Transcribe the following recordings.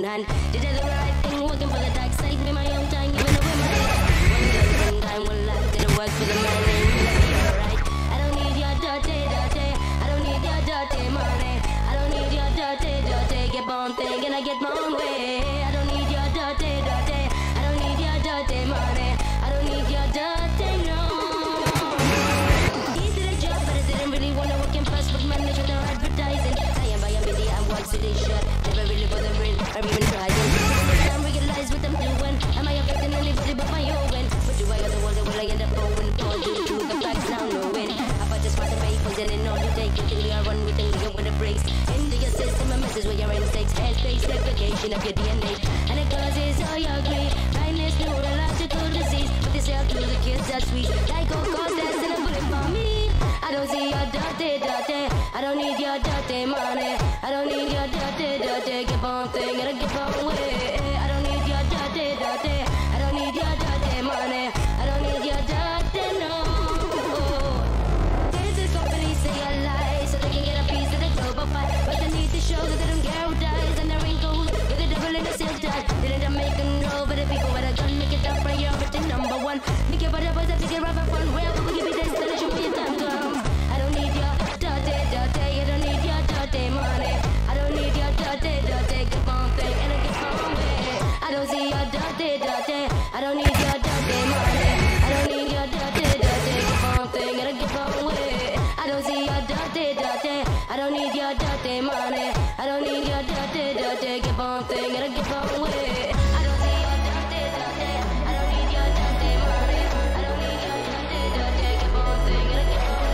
hand. Did I do the right thing, working for the dark side, me my own time, giving away my life. One girl, one time, one life, did I work for the man named alright. I don't need your dirty, dirty. I don't need your dirty money. I don't need your dirty, dirty. Get on thing and I get my own way. I don't need your dirty, dirty. I don't need your dirty money. I don't need your dirty, no. Easy to job, but I didn't really want to work in fast food management or advertising. I am by a media, I watch the shit. Never really bother with, or even trying. I'm realize what I'm doing. Am I affecting anybody but my own? What do I got the world that will I end up going? Call you to the facts now, knowing. About just smart people, then in all you take it, think we are one, we think we go with the breaks. Into your system, a message where your instincts, headspace, replication of your DNA. And it causes all your grief, blindness, neurological disease. But they sell to the kids that's sweet. Like all cause that's in a bullet for me. I don't see your dirty, dirty. I don't need your dirty money. I don't need your dirty, dirty. Keep on thing and I keep on way. I don't need your dirty, dirty. I don't need your dirty money. I don't need your dirty, no. This company say a lie so they can get a piece of the global pie. But they need to show that they don't care who dies. And they're in gold with the devil in the silk tie. Didn't Jamaican roll, but the people with a gun make it up priority number one. Make it for the boys that figure out fun. Where will give me destination for your time comes. I don't need your dirty, dirty. I don't need your dirty money. I don't need your dirty, dirty. Keep on thing and I keep on way. I don't see your dirty, dirty. I don't need your dirty money. I don't need your dirty, dirty. Keep on thing and I keep on way. I don't see your dirty, dirty. I don't need your dirty money. I don't need your dirty, dirty. Keep on thing and I keep on way. I don't see your dirty, dirty. I don't need your dirty money. I don't need your dirty, dirty. Keep on thing and I keep on way. I don't see your dirty, dirty. I don't need your dirty money. I don't need your dirty, dirty. Keep on thing and I keep on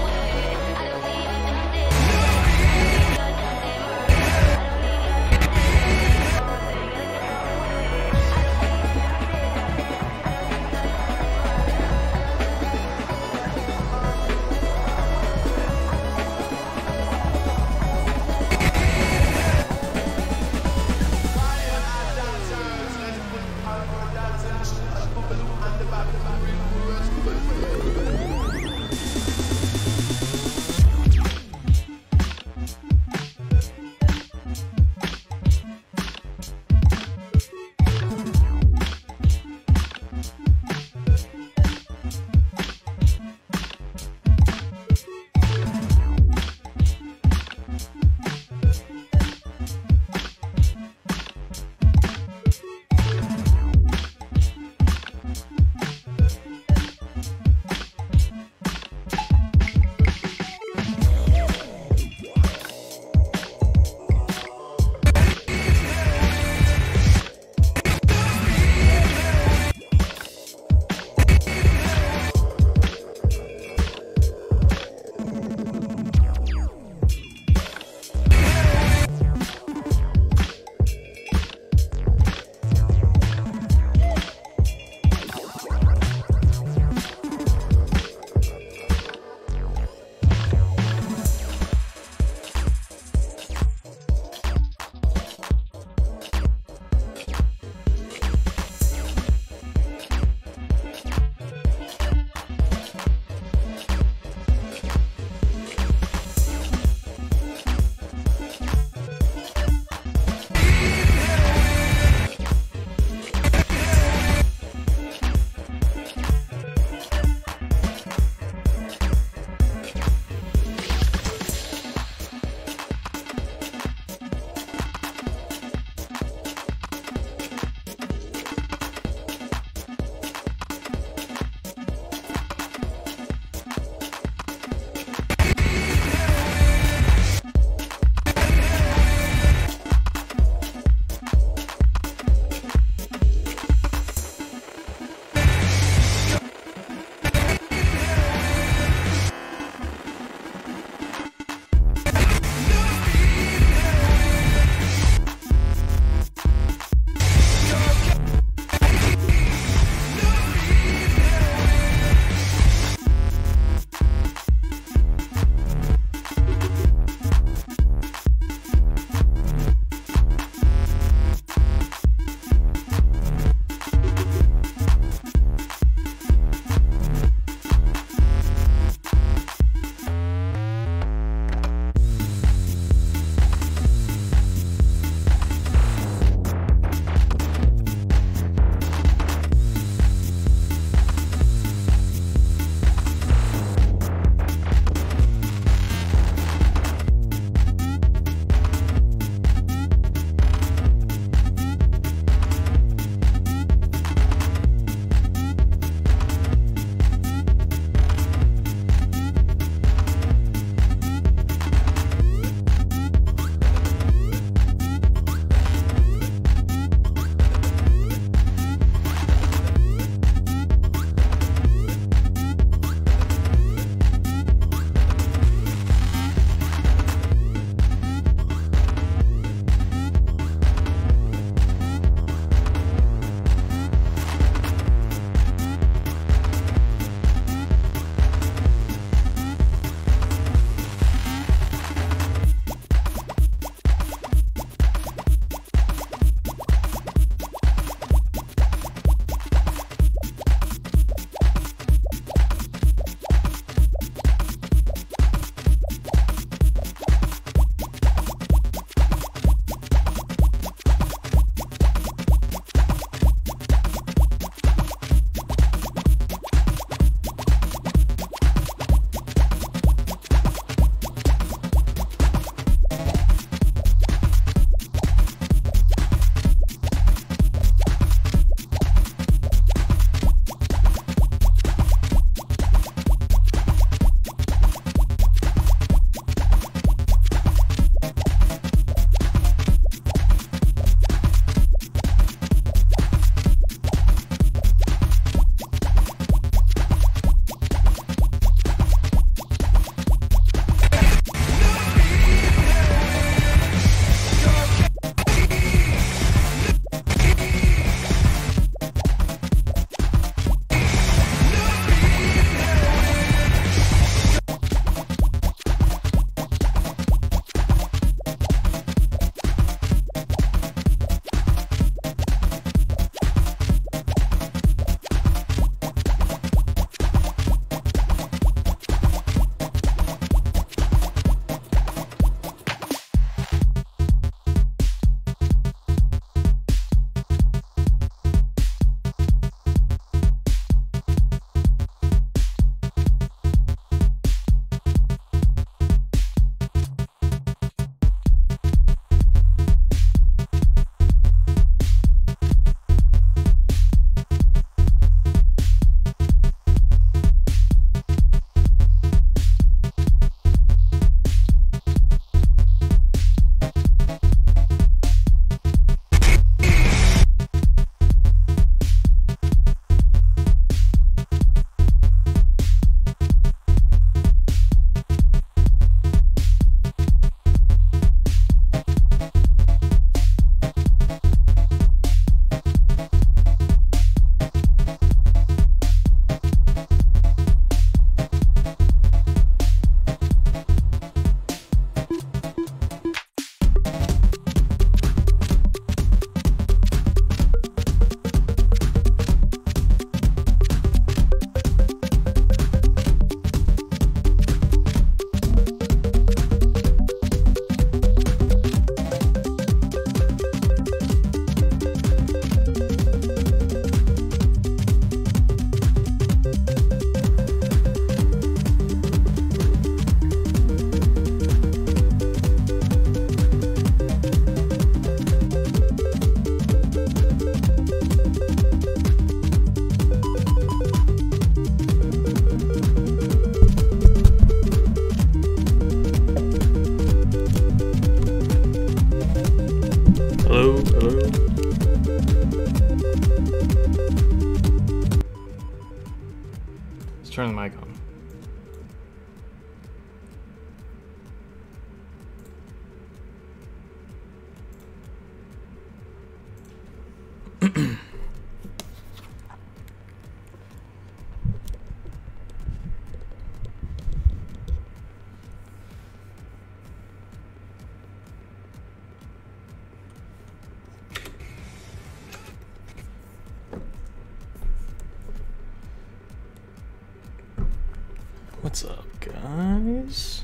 turn the mic on. What's up, guys?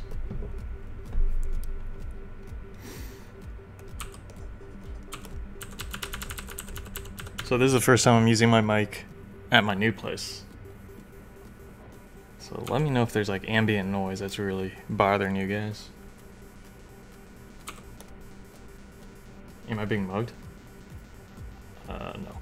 So this is the first time I'm using my mic at my new place. So let me know if there's like ambient noise that's really bothering you guys. Am I being mugged? No.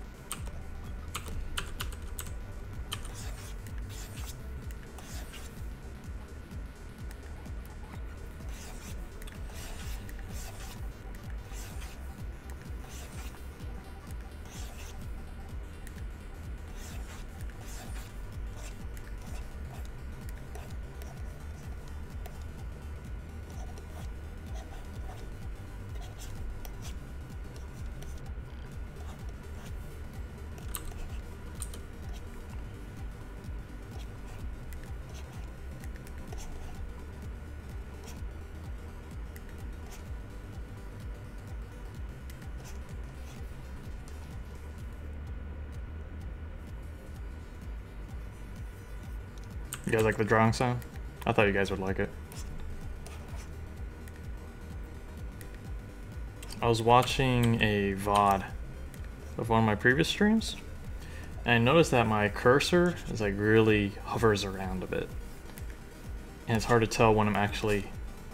You guys like the drawing sound? I thought you guys would like it. I was watching a VOD of one of my previous streams, and I noticed that my cursor is like really hovers around a bit. And it's hard to tell when I'm actually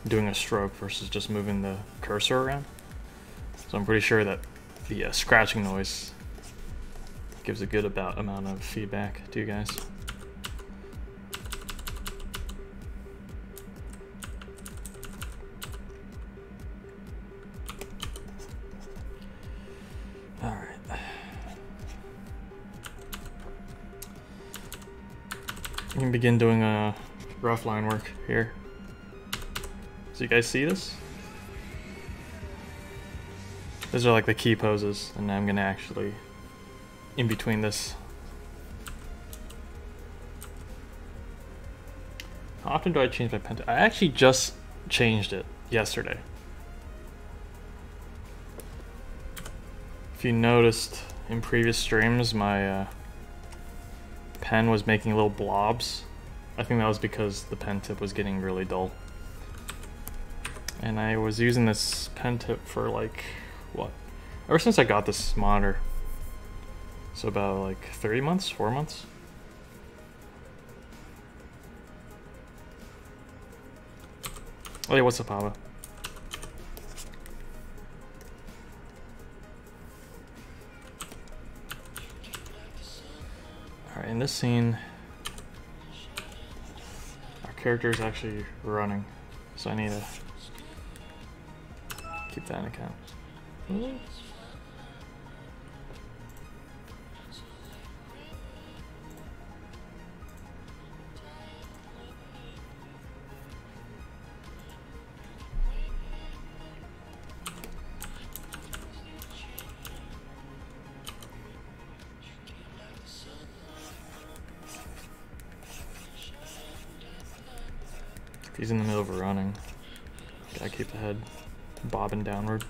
doing a stroke versus just moving the cursor around. So I'm pretty sure that the scratching noise gives a good amount of feedback to you guys. You can begin doing rough line work here. So you guys see this? These are like the key poses, and I'm gonna actually, in between this. How often do I change my pen? I actually just changed it yesterday. If you noticed in previous streams, my pen was making little blobs. I think that was because the pen tip was getting really dull. And I was using this pen tip for like, what? Ever since I got this monitor. So about like 3 months, 4 months. Oh yeah, what's up, Papa? Alright, in this scene, our character is actually running, so I need to keep that in account. Ooh. If he's in the middle of running, gotta keep the head bobbing downward.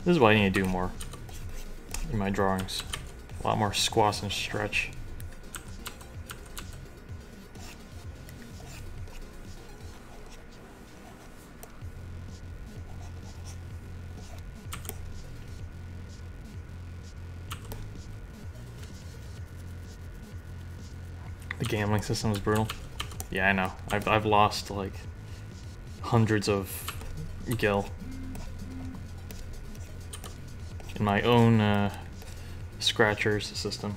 This is what I need to do more in my drawings. A lot more squash and stretch. The gambling system is brutal. Yeah, I know. I've lost like hundreds of gil in my own scratchers system.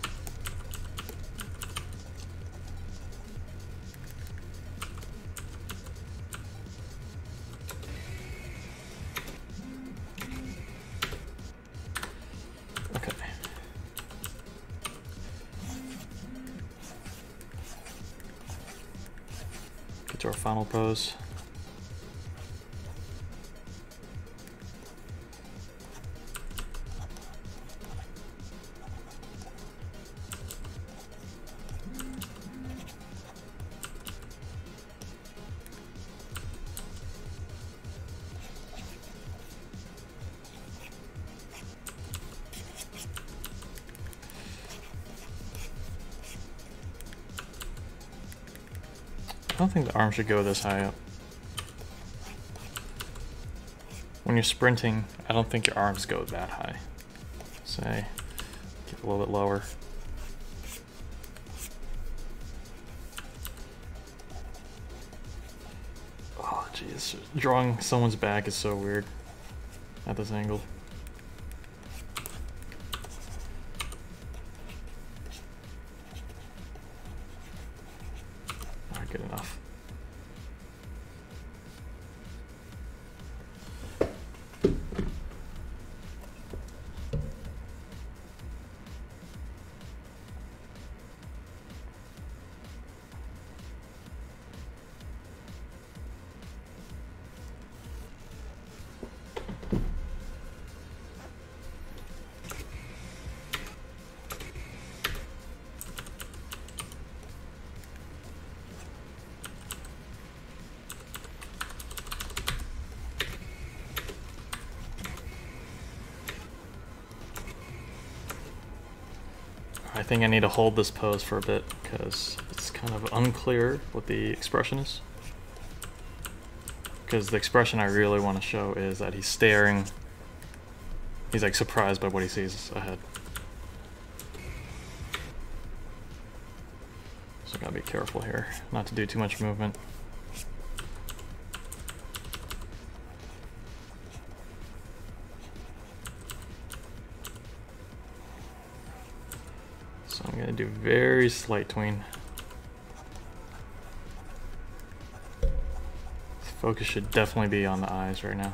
Okay. Get to our final pose. I don't think the arm should go this high up. When you're sprinting, I don't think your arms go that high. Say, get a little bit lower. Oh jeez, drawing someone's back is so weird at this angle. Good enough. I think I need to hold this pose for a bit because it's kind of unclear what the expression is. Because the expression I really want to show is that he's staring. He's like surprised by what he sees ahead. So I gotta be careful here, not to do too much movement. So I'm gonna do very slight tween. Focus should definitely be on the eyes right now.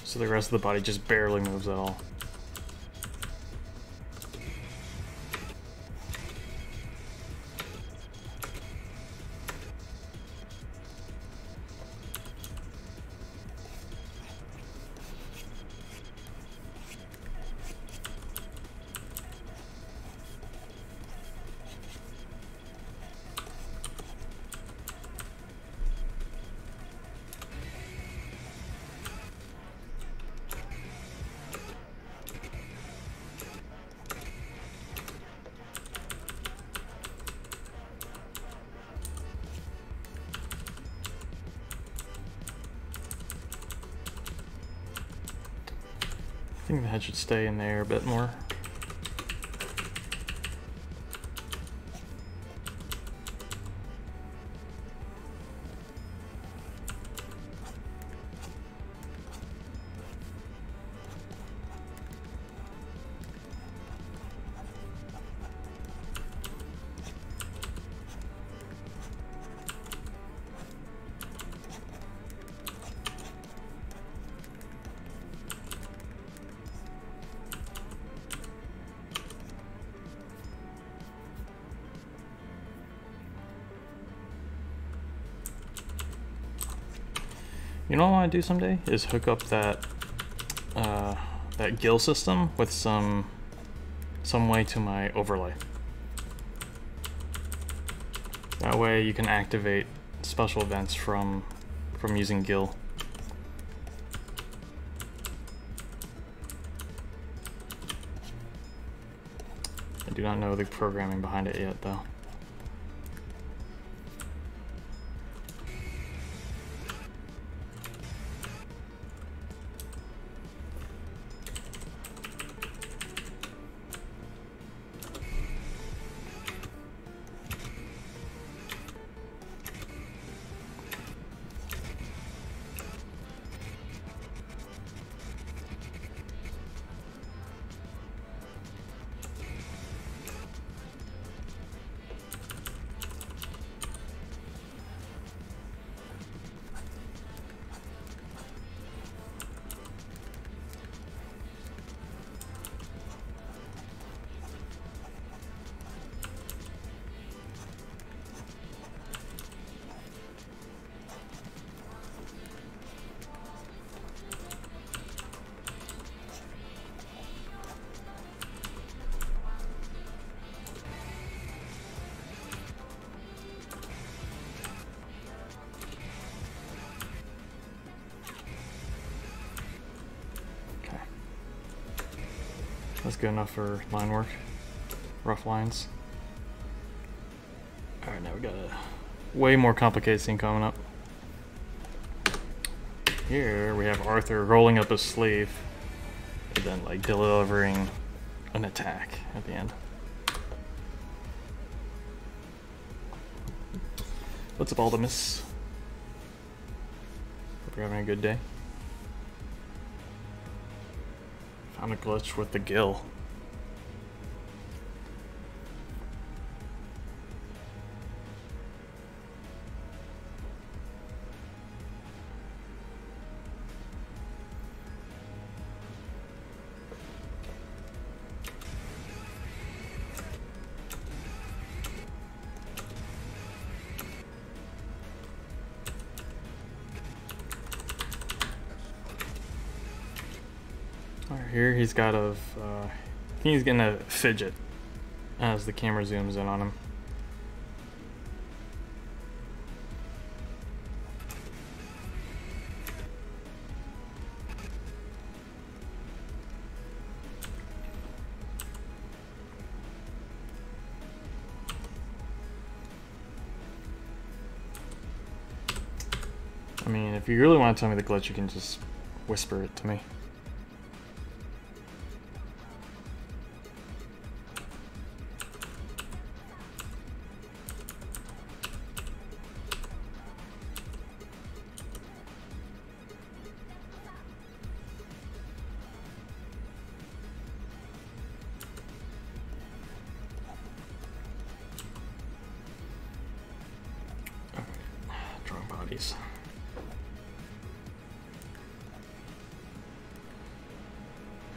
So the rest of the body just barely moves at all. I think the head should stay in there a bit more. You know what I want to do someday is hook up that that gill system with some way to my overlay. That way you can activate special events from using gill. I do not know the programming behind it yet though. That's good enough for line work. Rough lines. Alright, now we got a way more complicated scene coming up. Here we have Arthur rolling up his sleeve and then like delivering an attack at the end. What's up, Aldemus? Hope you're having a good day. Found a glitch with the gill. Here he's got a, I think he's gonna fidget as the camera zooms in on him. I mean, if you really want to tell me the glitch, you can just whisper it to me.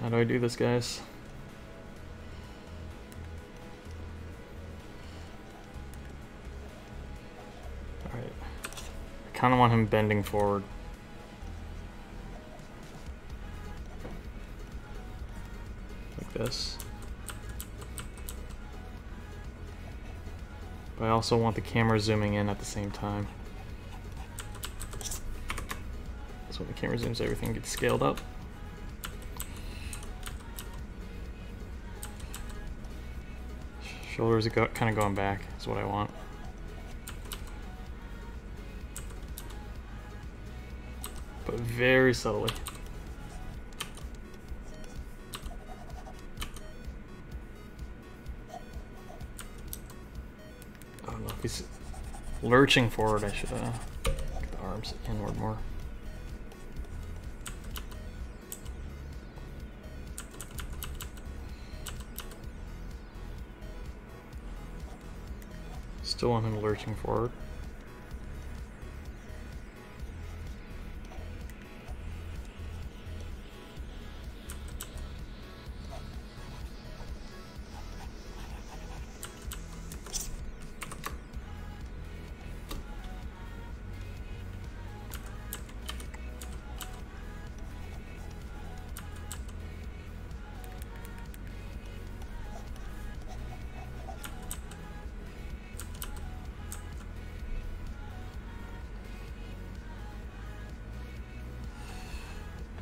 How do I do this, guys? Alright. I kind of want him bending forward. Like this. But I also want the camera zooming in at the same time. So when the camera zooms, everything gets scaled up. Shoulders are kind of going back is what I want. But very subtly. I don't know if he's lurching forward. I should get the arms inward more. Still want him lurching forward.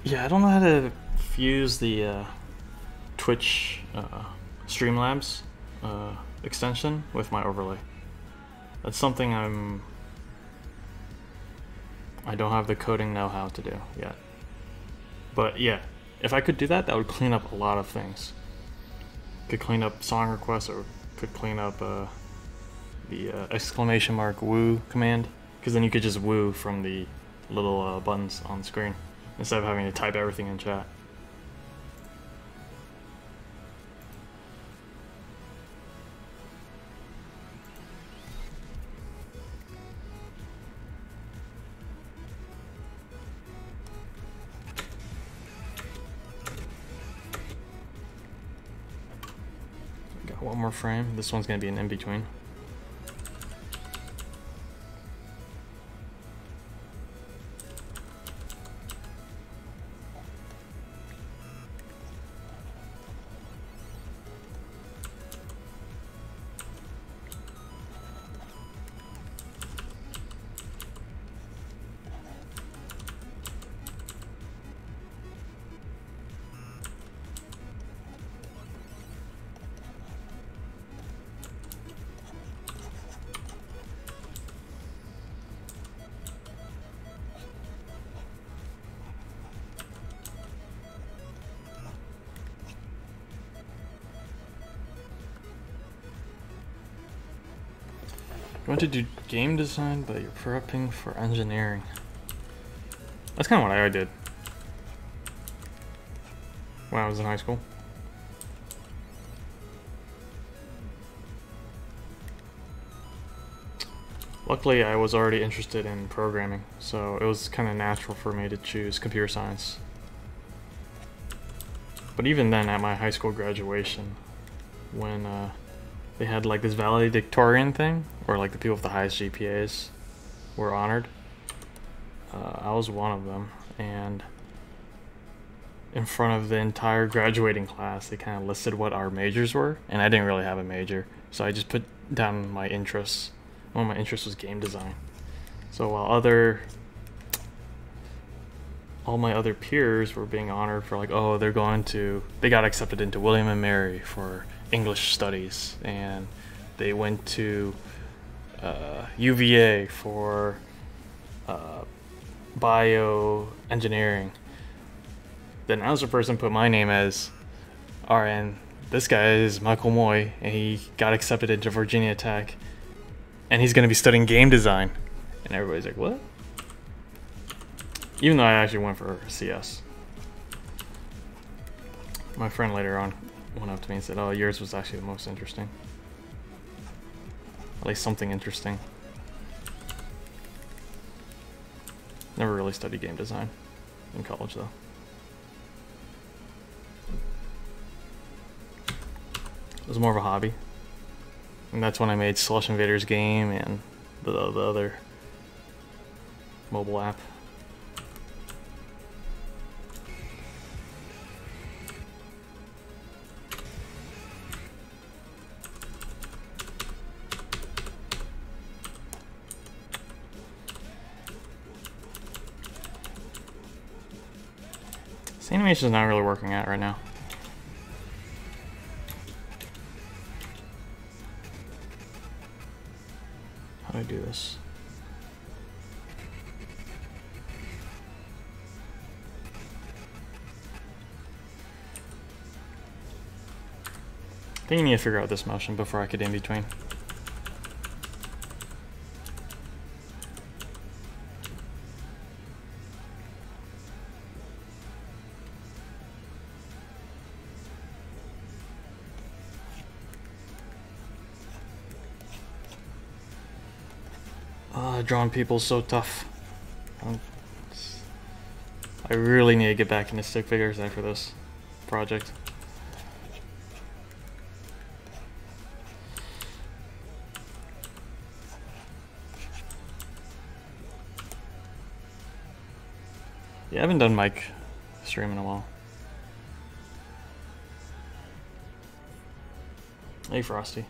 Yeah, I don't know how to fuse the Twitch Streamlabs extension with my overlay. That's something I don't have the coding know-how to do yet. But yeah, if I could do that, that would clean up a lot of things. Could clean up song requests, or could clean up the exclamation mark woo command, because then you could just woo from the little buttons on the screen instead of having to type everything in chat. Got one more frame. This one's gonna be an in-between. You want to do game design, but you're prepping for engineering. That's kind of what I did when I was in high school. Luckily, I was already interested in programming, so it was kind of natural for me to choose computer science. But even then, at my high school graduation, when they had like this valedictorian thing, where like the people with the highest GPAs were honored, I was one of them, and in front of the entire graduating class, they kind of listed what our majors were, and I didn't really have a major, so I just put down my interests. One of my interests was game design. So while all my other peers were being honored for like, oh, they got accepted into William and Mary for English studies, and they went to UVA for bioengineering. Then I was the person put my name as, alright, and this guy is Michael Moy, and he got accepted into Virginia Tech, and he's going to be studying game design. And everybody's like, what? Even though I actually went for CS. My friend later on went up to me and said, oh, yours was actually the most interesting. At least something interesting. Never really studied game design in college, though. It was more of a hobby. And that's when I made Slush Invaders game and the other mobile app. This animation is not really working out right now. How do I do this? I think you need to figure out this motion before I could in between. Drawing people is so tough. I really need to get back into stick figures after this project. Yeah, I haven't done mic stream in a while. Hey, Frosty.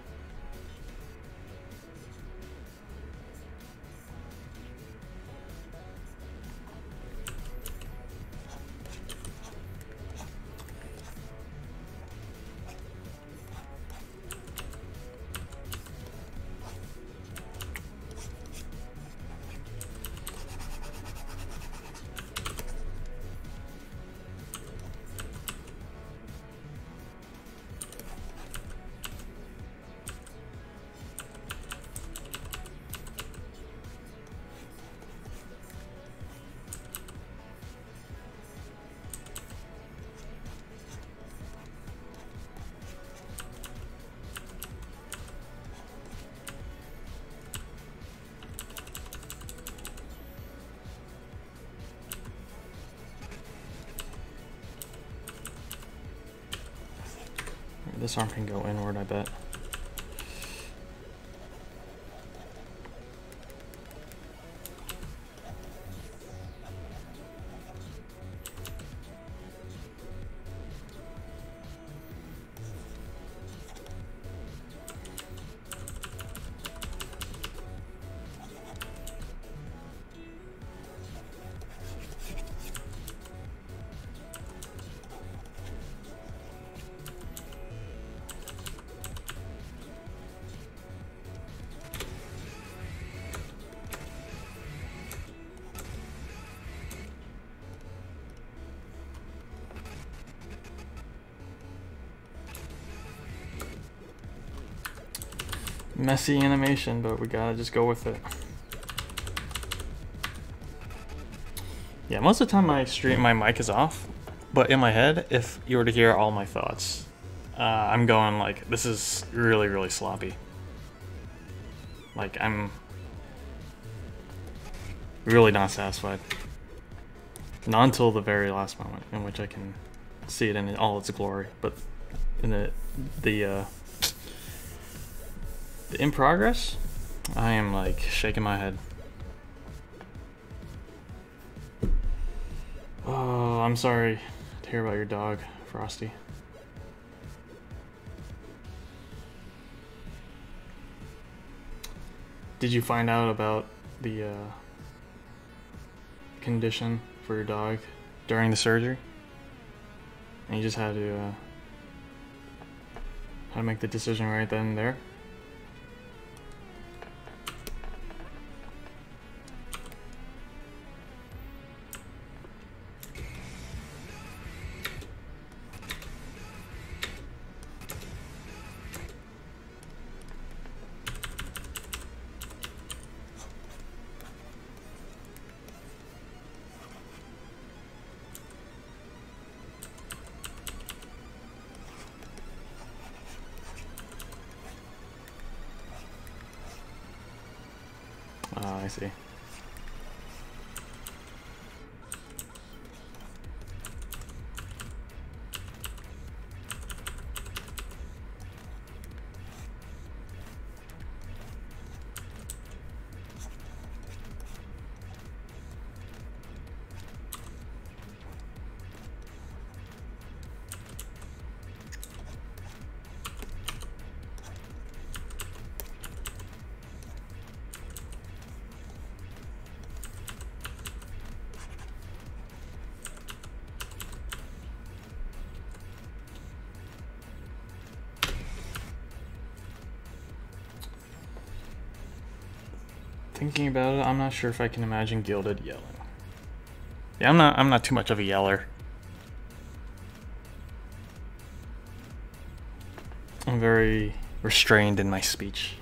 This arm can go inward, I bet. Messy animation, but we gotta just go with it. Yeah, most of the time my mic is off, but in my head, if you were to hear all my thoughts, I'm going like, this is really, really sloppy. Like, I'm really not satisfied. Not until the very last moment, in which I can see it in all its glory. But in the in progress, I am like shaking my head. Oh, I'm sorry to hear about your dog, Frosty. Did you find out about the condition for your dog during the surgery? And you just had to make the decision right then and there? Oh, I see. Thinking about it, I'm not sure if I can imagine Gilded yelling. Yeah, I'm not too much of a yeller. I'm very restrained in my speech.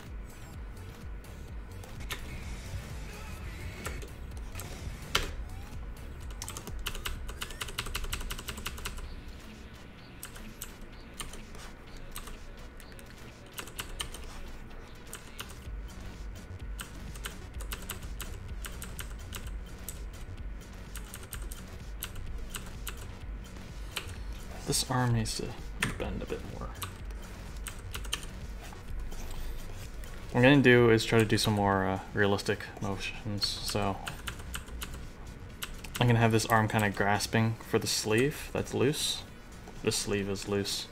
This arm needs to bend a bit more. What I'm gonna do is try to do some more realistic motions. So I'm gonna have this arm kind of grasping for the sleeve that's loose. This sleeve is loose.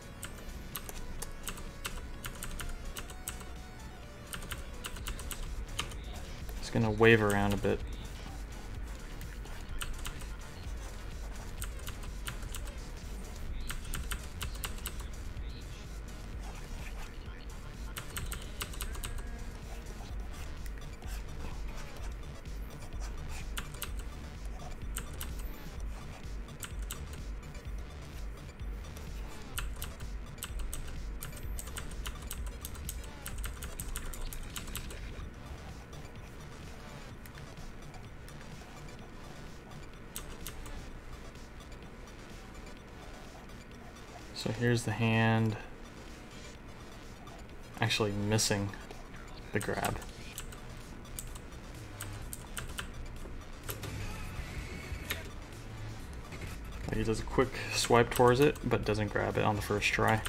It's gonna wave around a bit. So here's the hand actually missing the grab. He does a quick swipe towards it, but doesn't grab it on the first try.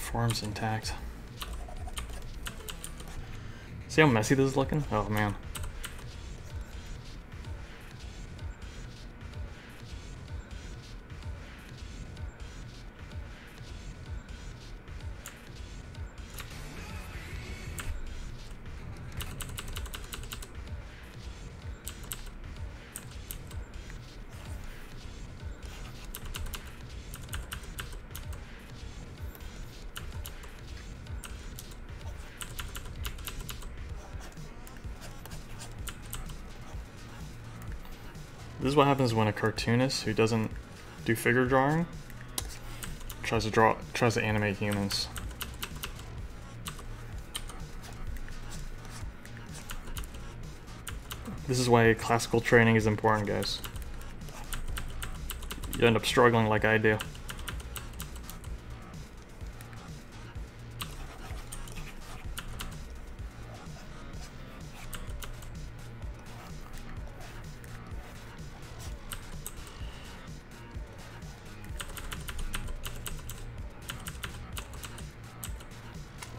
form's intact. See how messy this is looking? Oh man. This is what happens when a cartoonist who doesn't do figure drawing tries to animate humans. This is why classical training is important, guys. You end up struggling like I do.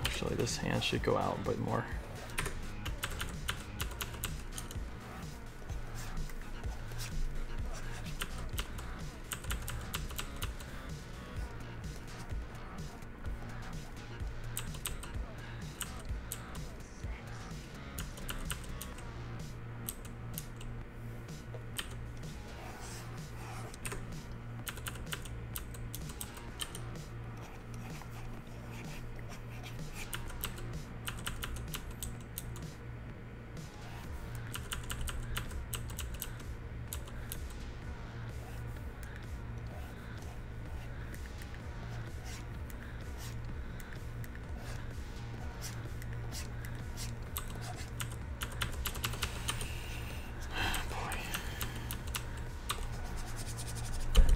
Actually, this hand should go out a bit more.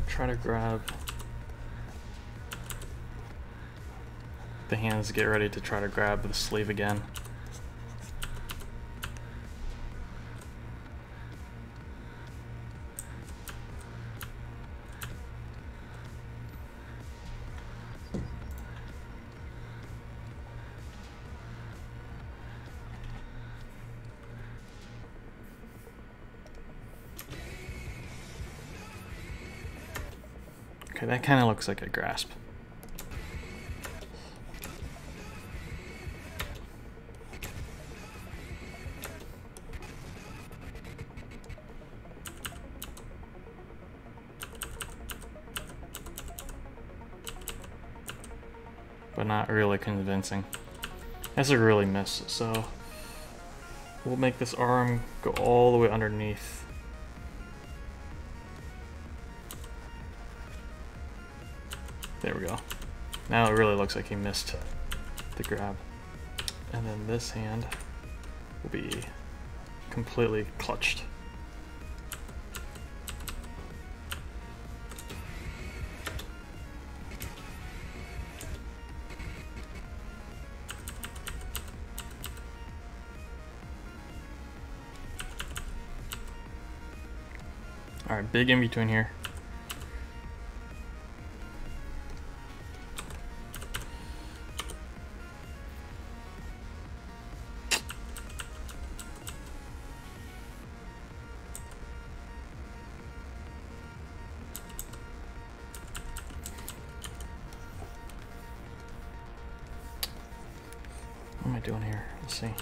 Try to grab the hands, get ready to try to grab the sleeve again. Okay, that kind of looks like a grasp. But not really convincing. That's a really miss, so we'll make this arm go all the way underneath. There we go. Now it really looks like he missed the grab. And then this hand will be completely clutched. All right, big in between here. What am I doing here? Let's see.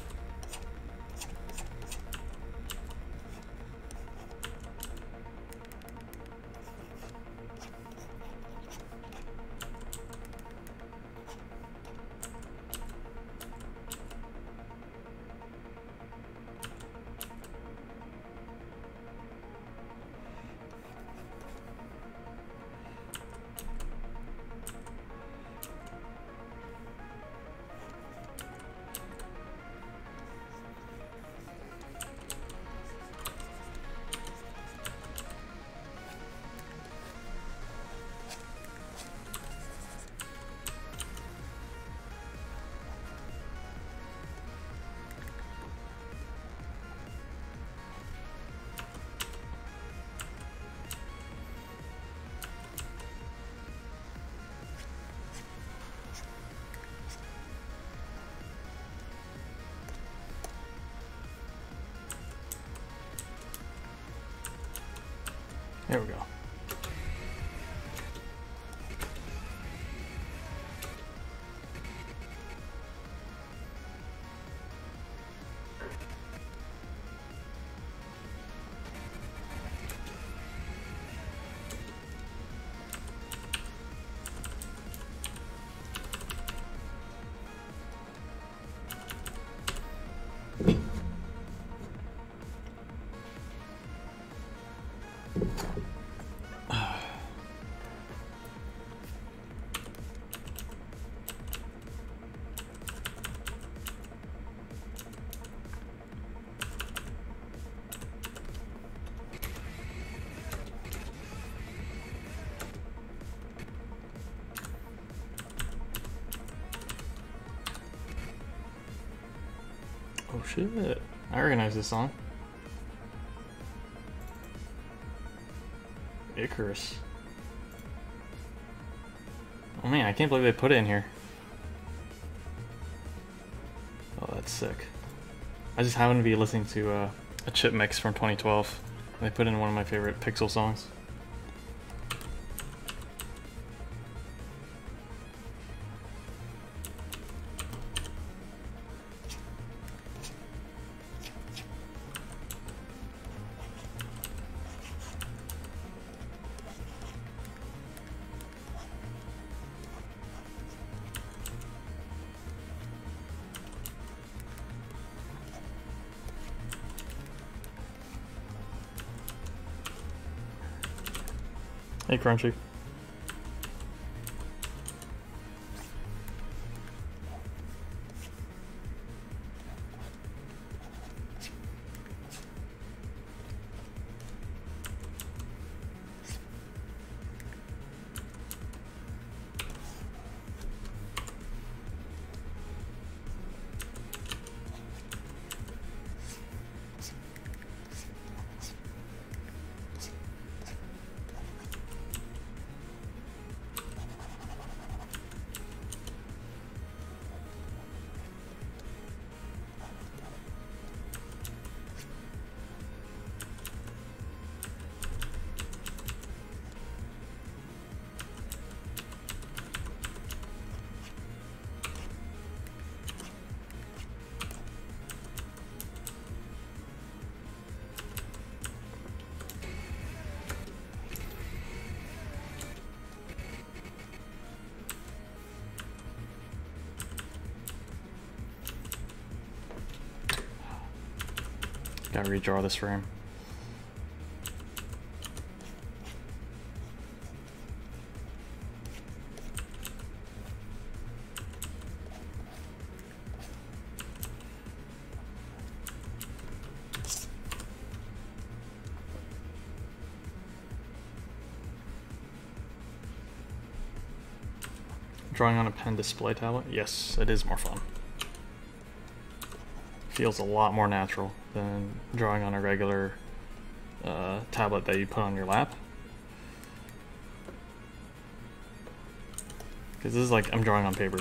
There we go. Oh shit, I recognize this song. Icarus. Oh man, I can't believe they put it in here. Oh, that's sick. I just happened to be listening to a chip mix from 2012. And they put in one of my favorite Pixel songs. Hey, Crunchy. Gotta redraw this frame. Drawing on a pen display tablet? Yes, it is more fun. Feels a lot more natural than drawing on a regular tablet that you put on your lap. Because this is like I'm drawing on paper.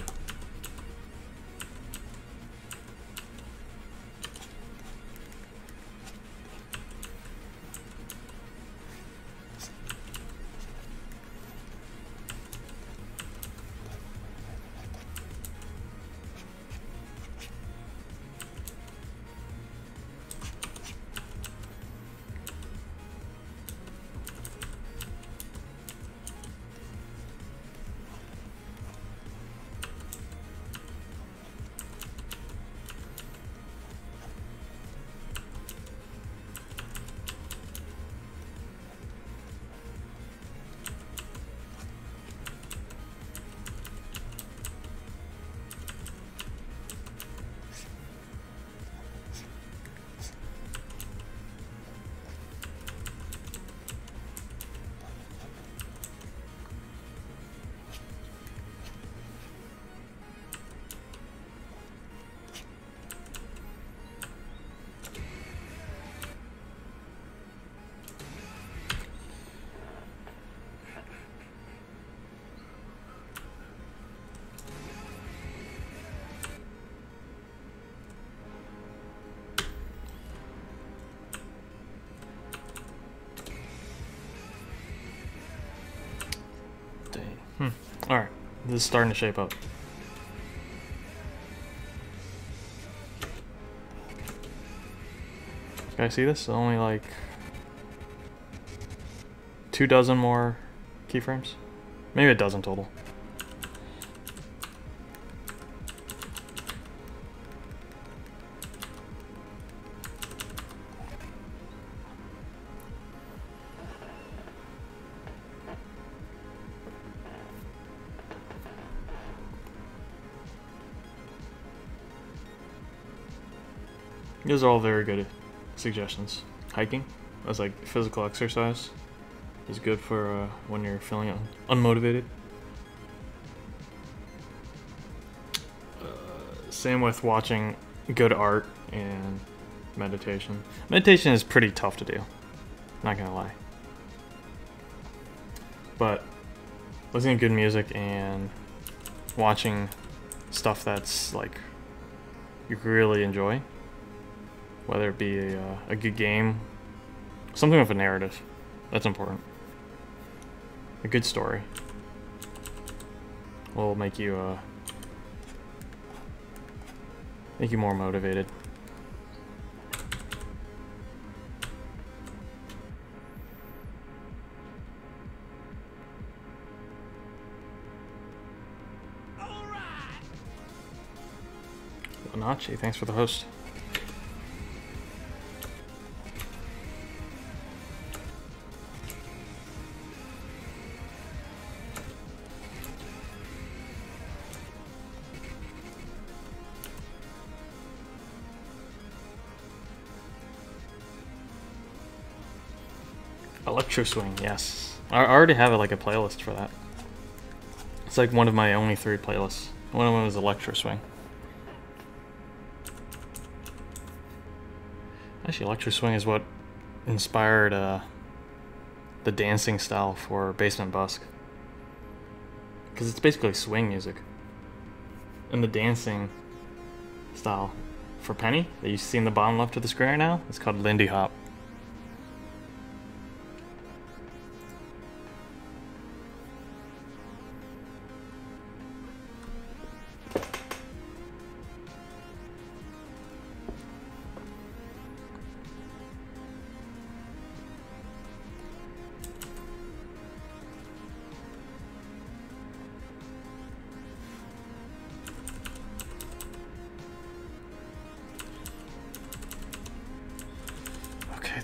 This is starting to shape up. Guys, see this? Only like 24 more keyframes. Maybe a dozen total. These are all very good suggestions. Hiking as like physical exercise is good for when you're feeling unmotivated. Same with watching good art and meditation. Meditation is pretty tough to do, not gonna lie. But listening to good music and watching stuff that's like you really enjoy, whether it be a good game, something with a narrative, that's important. A good story will make you more motivated. Lanachi, thanks for the host. Electro Swing, yes. I already have like a playlist for that. It's like one of my only 3 playlists. One of them is Electro Swing. Actually, Electro Swing is what inspired the dancing style for Basement Busk. Because it's basically swing music. And the dancing style for Penny, that you see in the bottom left of the screen right now, it's called Lindy Hop.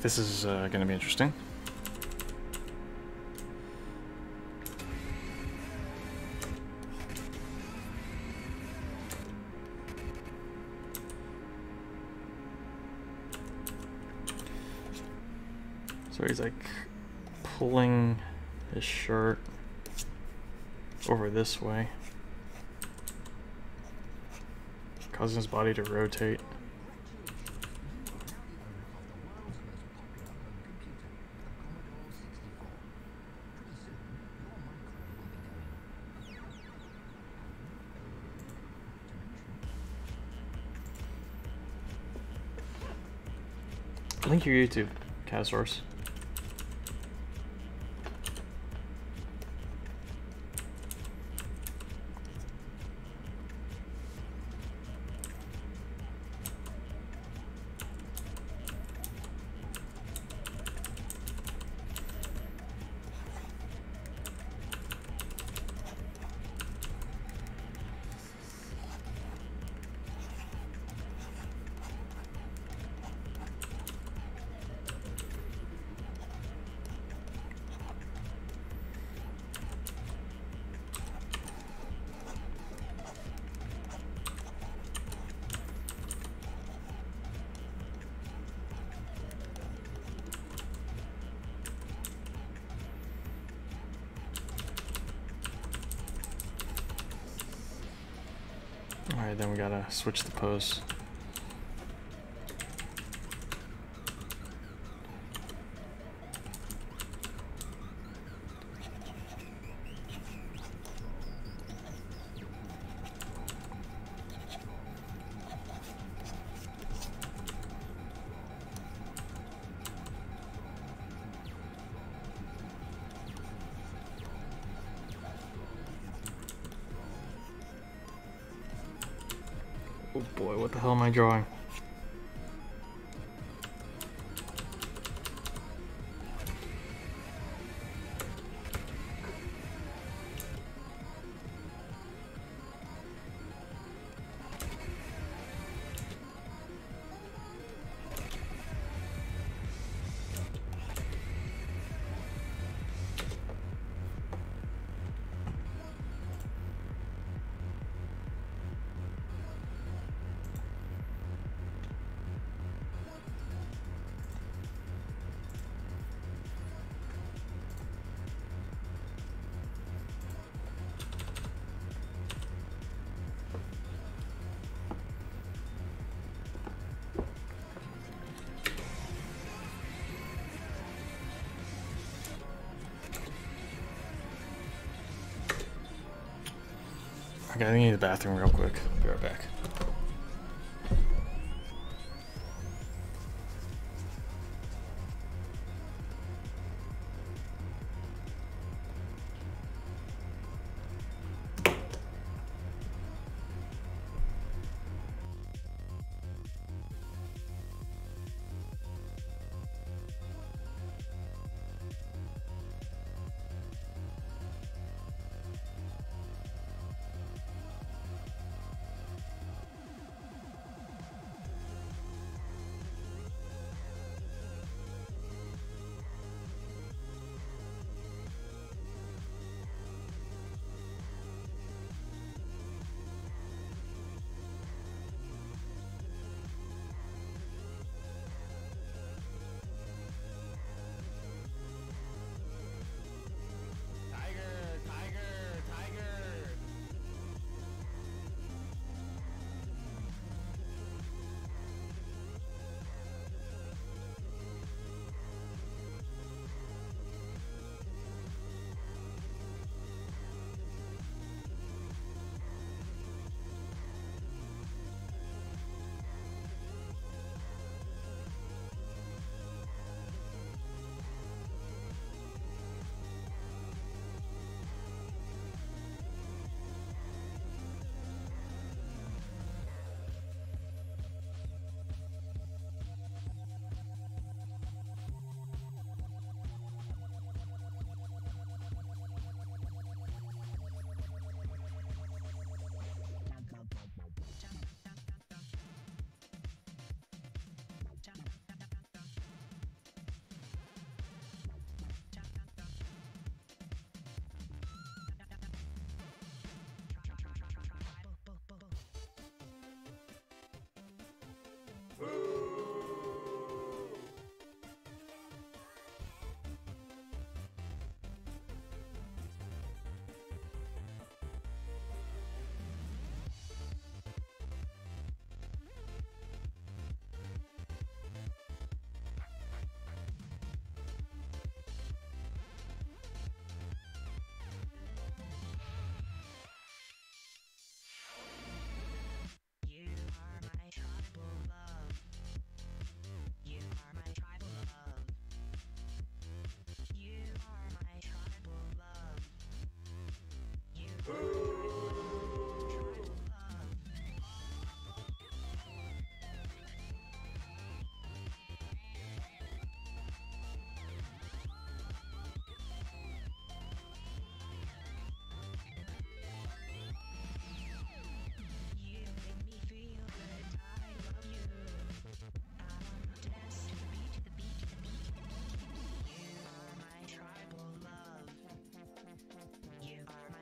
This is going to be interesting. So he's like pulling his shirt over this way, causing his body to rotate. Link your YouTube, Catasaurus. Alright, then we gotta switch the pose. Oh boy, what the hell am I drawing? Okay, I think I need the bathroom real quick. Be right back.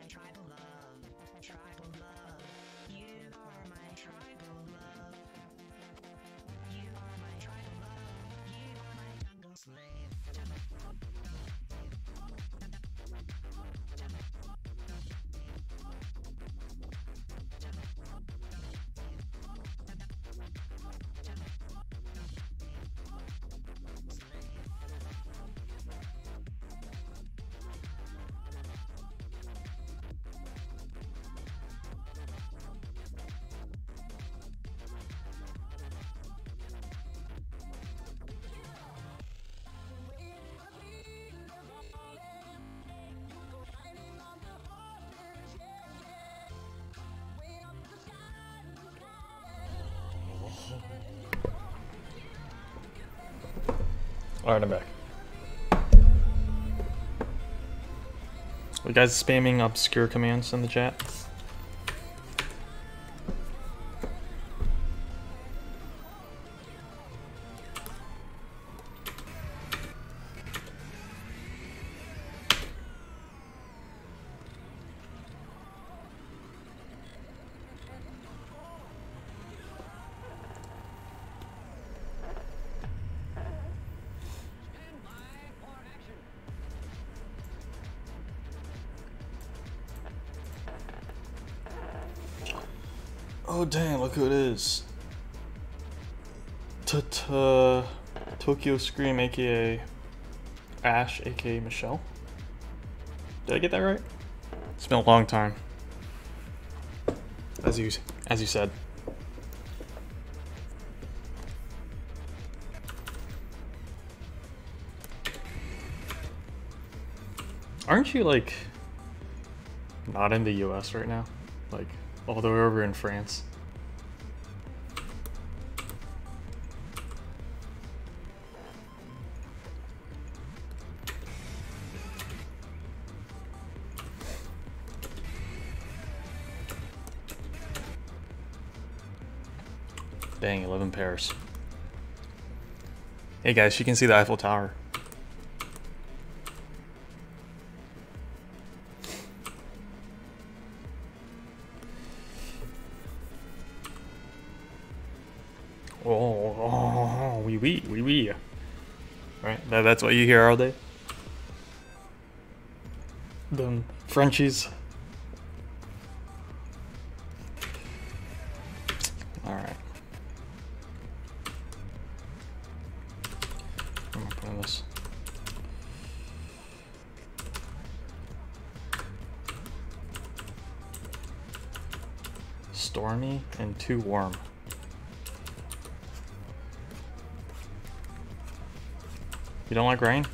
Tribal love. Alright, I'm back. You guys spamming obscure commands in the chat? Oh dang, look who it is. Tokyo Scream, aka Ash, aka Michelle. Did I get that right? It's been a long time. As you said. Aren't you like not in the US right now? Like all the way over in France? Dang, 11 pairs. Hey guys, you can see the Eiffel Tower. Oh, wee wee. Right, that's what you hear all day. Them Frenchies. All right. I'm gonna put in this. Stormy and too warm. You don't like rain?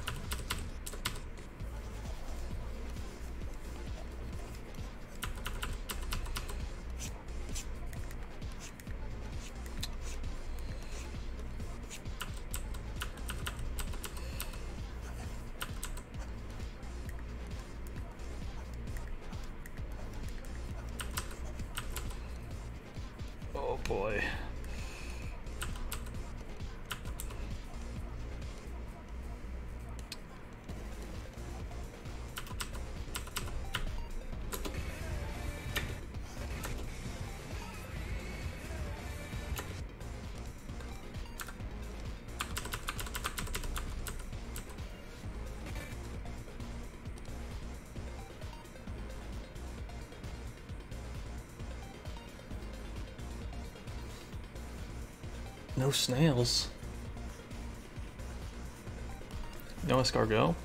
Oh boy. No snails. No escargot.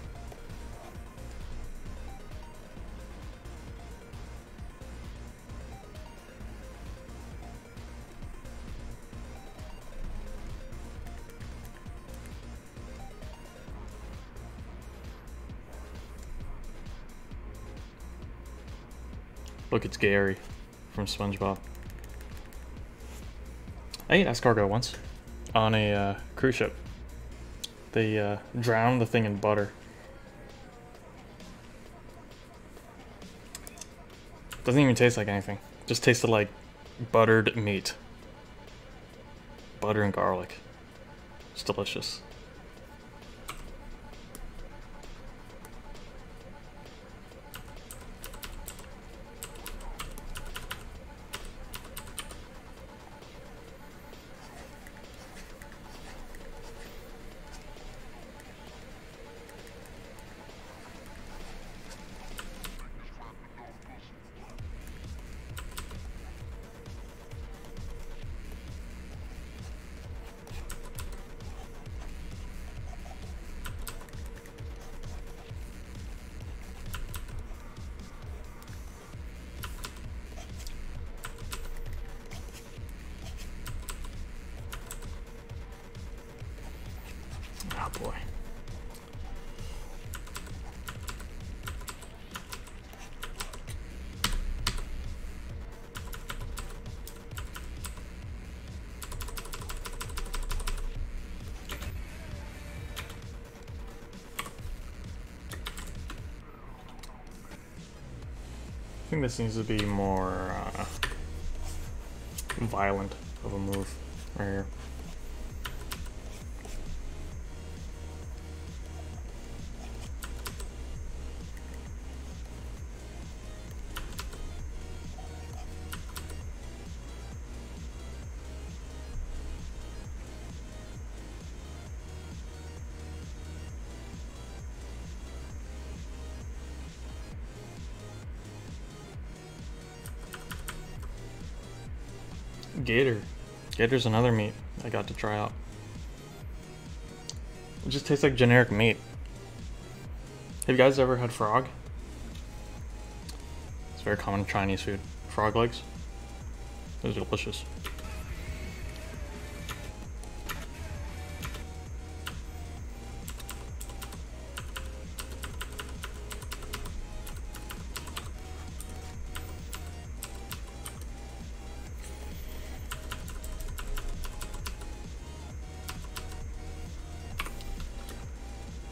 Look, it's Gary from SpongeBob. I ate escargot once on a cruise ship. They drowned the thing in butter. Doesn't even taste like anything. Just tasted like buttered meat. Butter and garlic. It's delicious. Oh boy. think this needs to be more violent of a move right here. Gator. Gator's another meat I got to try out. It just tastes like generic meat. Have you guys ever had frog? It's very common Chinese food. Frog legs. Those are delicious.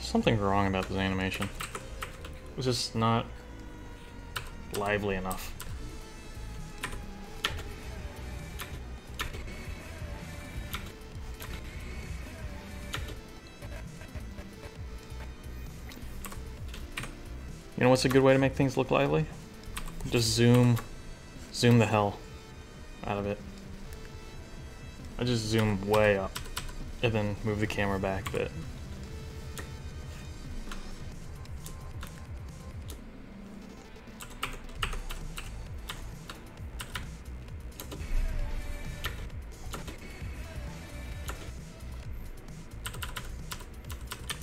Something wrong about this animation. It's just not lively enough. You know what's a good way to make things look lively? Just zoom the hell out of it. I just zoom way up and then move the camera back a bit.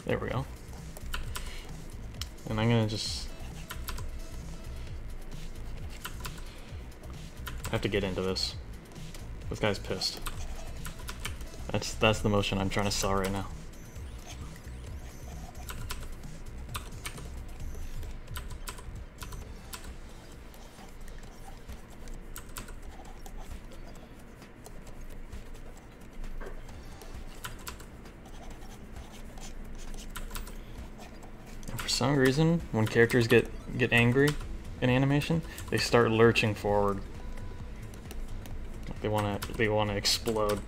There we go. And I'm gonna just... I have to get into this. This guy's pissed. That's the motion I'm trying to sell right now. For some reason, when characters get angry in animation, they start lurching forward. Like they wanna explode.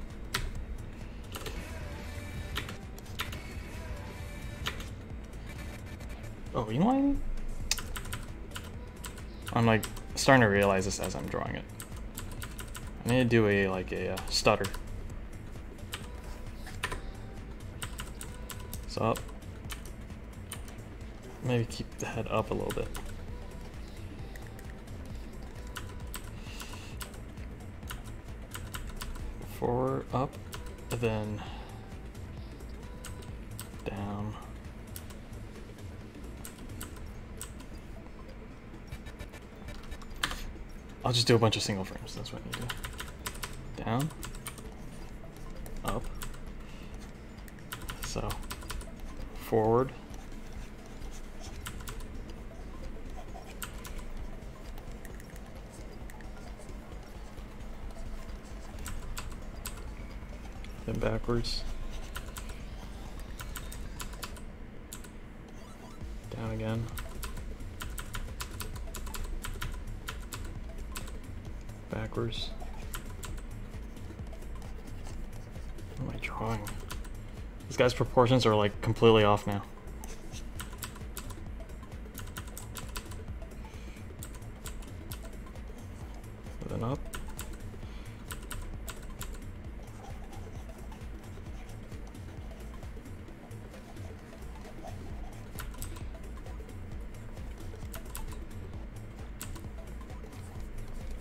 Oh, you know what I mean? I'm like starting to realize this as I'm drawing it. I need to do a stutter. So up. Maybe keep the head up a little bit. Forward, up, and then down. I'll just do a bunch of single frames, that's what I need to do. Down, up, so forward, then backwards, down again, backwards. What am I drawing? This guy's proportions are like completely off now. Then up.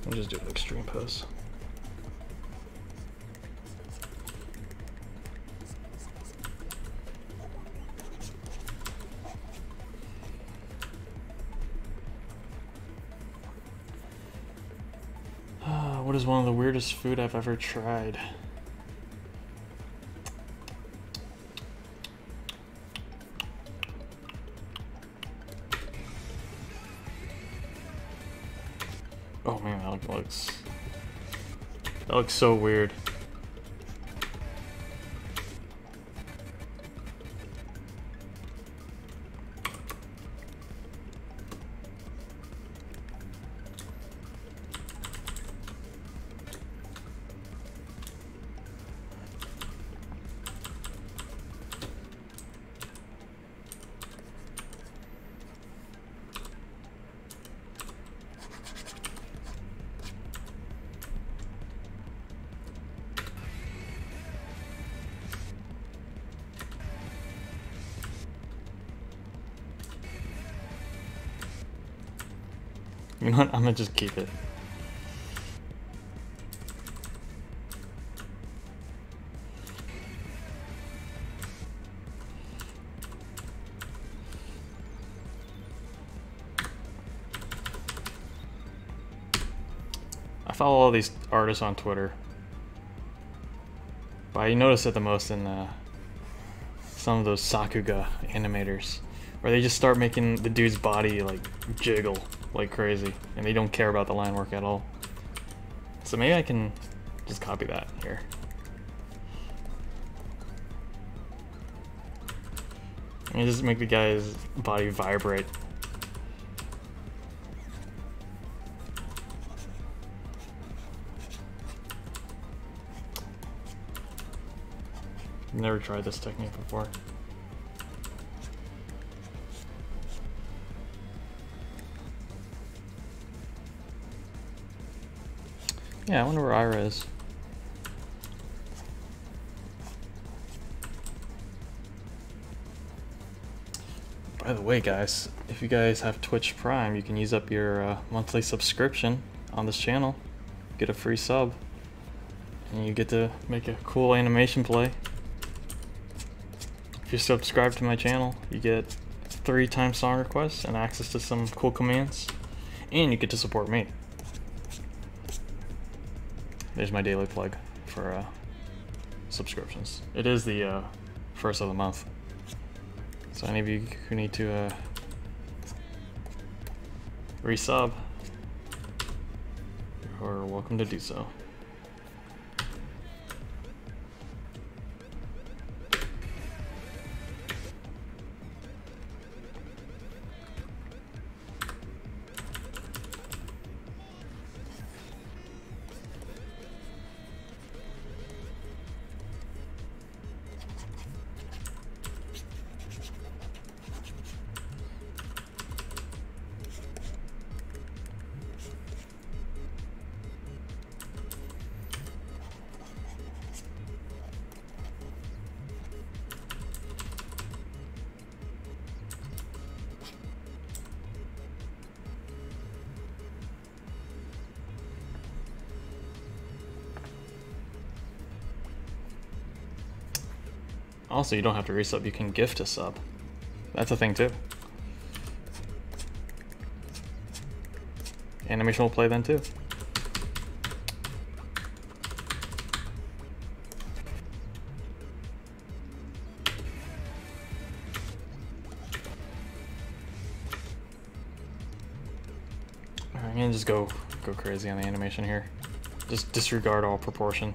I'll just do an extreme pose. What is one of the weirdest food I've ever tried? Oh man, that looks so weird. You know what? I'm gonna just keep it. I follow all these artists on Twitter, but I notice it the most in some of those Sakuga animators, where they just start making the dude's body like jiggle like crazy, and they don't care about the line work at all. So maybe I can just copy that here. And just make the guy's body vibrate. Never tried this technique before. Yeah, I wonder where Ira is. By the way, guys, if you guys have Twitch Prime, you can use up your monthly subscription on this channel. Get a free sub. And you get to make a cool animation play. If you subscribe to my channel, you get 3 times song requests and access to some cool commands. And you get to support me. There's my daily plug for subscriptions. It is the first of the month. So any of you who need to resub, you're welcome to do so. Also, you don't have to resub, you can gift a sub. That's a thing too. Animation will play then too. Alright, I'm gonna just go crazy on the animation here. Just disregard all proportion.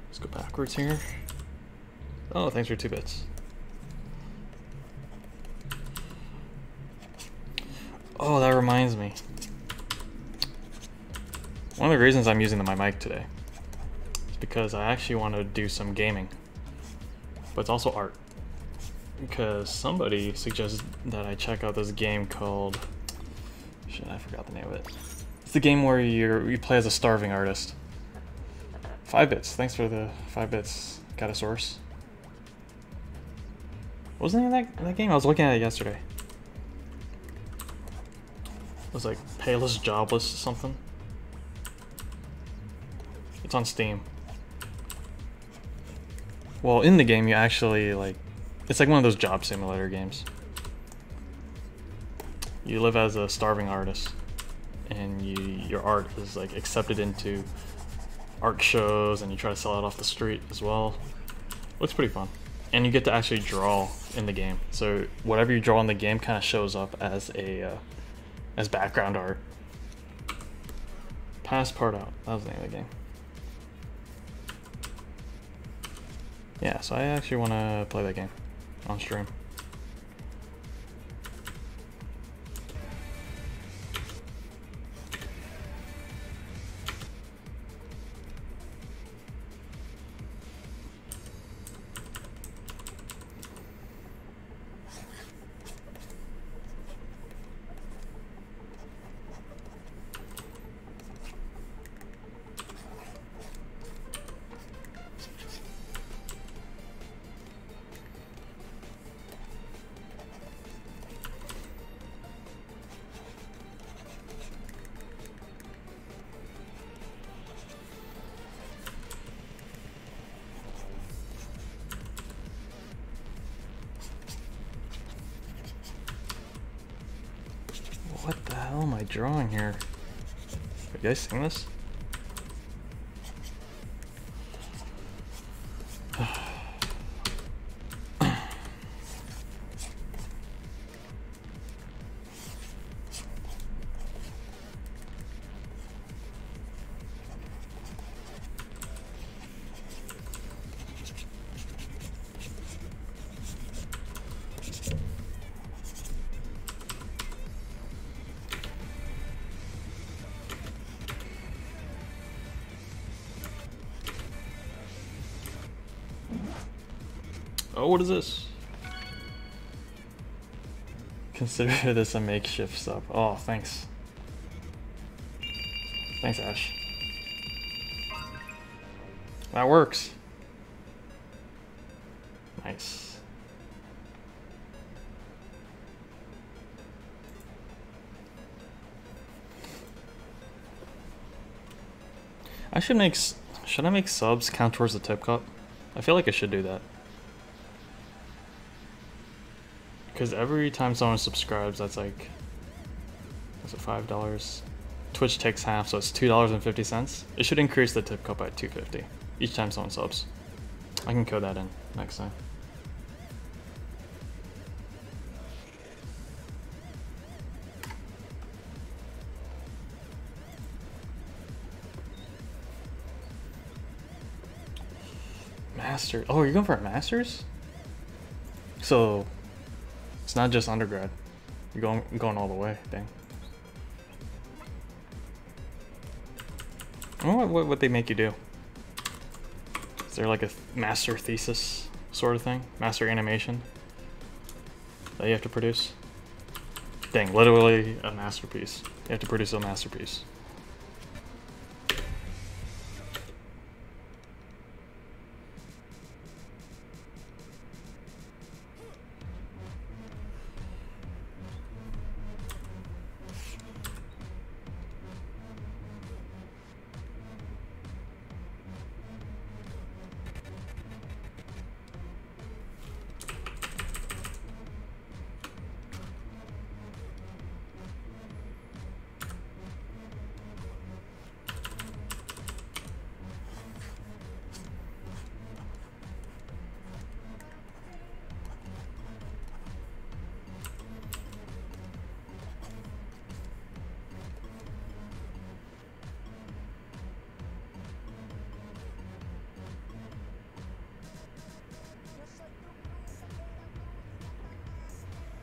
Let's go backwards here. Oh, thanks for 2 bits. Oh, that reminds me. One of the reasons I'm using my mic today is because I actually want to do some gaming, but it's also art. Because somebody suggested that I check out this game called... Shit, I forgot the name of it. It's the game where you play as a starving artist. 5 bits. Thanks for the 5 bits. Got a source. What was the name of that game? I was looking at it yesterday. It was like Payless Jobless or something. It's on Steam. Well, in the game you actually it's like one of those job simulator games. You live as a starving artist, and your art is like accepted into art shows, and you try to sell it off the street as well. Looks pretty fun. And you get to actually draw in the game. So whatever you draw in the game kind of shows up as as background art. Pass part out. That was the name of the game. Yeah, so I actually want to play that game on stream. What the hell am I drawing here? Are you guys seeing this? Oh, what is this? Consider this a makeshift sub. Oh, thanks. Thanks, Ash. That works. Nice. Should I make subs count towards the tip cup? I feel like I should do that. Because every time someone subscribes, that's like, what's it, $5? Twitch takes half, so it's $2.50. It should increase the tip cup by $2.50 each time someone subs. I can code that in next time. Master. Oh, you're going for a master's? So it's not just undergrad. You're going all the way. Dang. I wonder what they make you do. Is there like a master thesis sort of thing? Master animation that you have to produce? Dang, literally a masterpiece. You have to produce a masterpiece.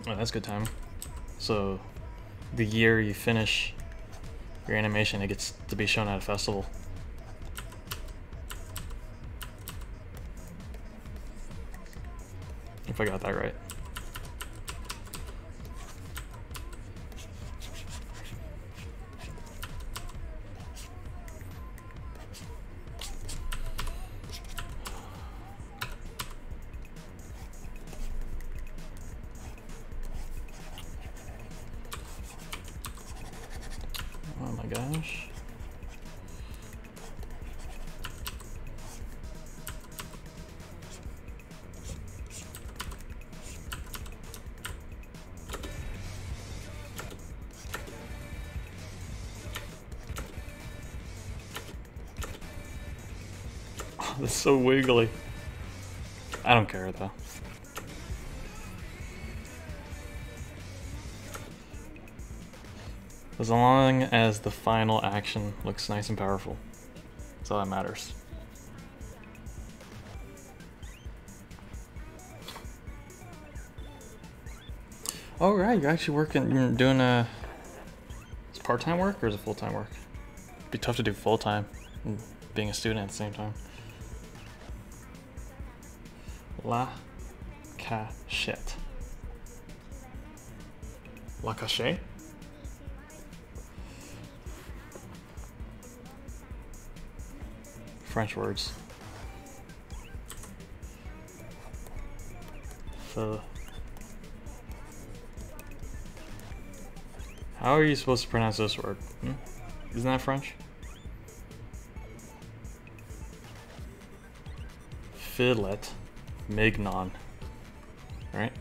Oh, that's good timing. So, the year you finish your animation, it gets to be shown at a festival. If I got that right. Oh my gosh. Oh, that's so wiggly. I don't care though. As long as the final action looks nice and powerful. That's all that matters. Oh right, you're actually you're doing it's part-time work or is it full-time work? It'd be tough to do full-time and being a student at the same time. La cachette. La cachette? French words. So, how are you supposed to pronounce this word? Isn't that French? Filet mignon, right?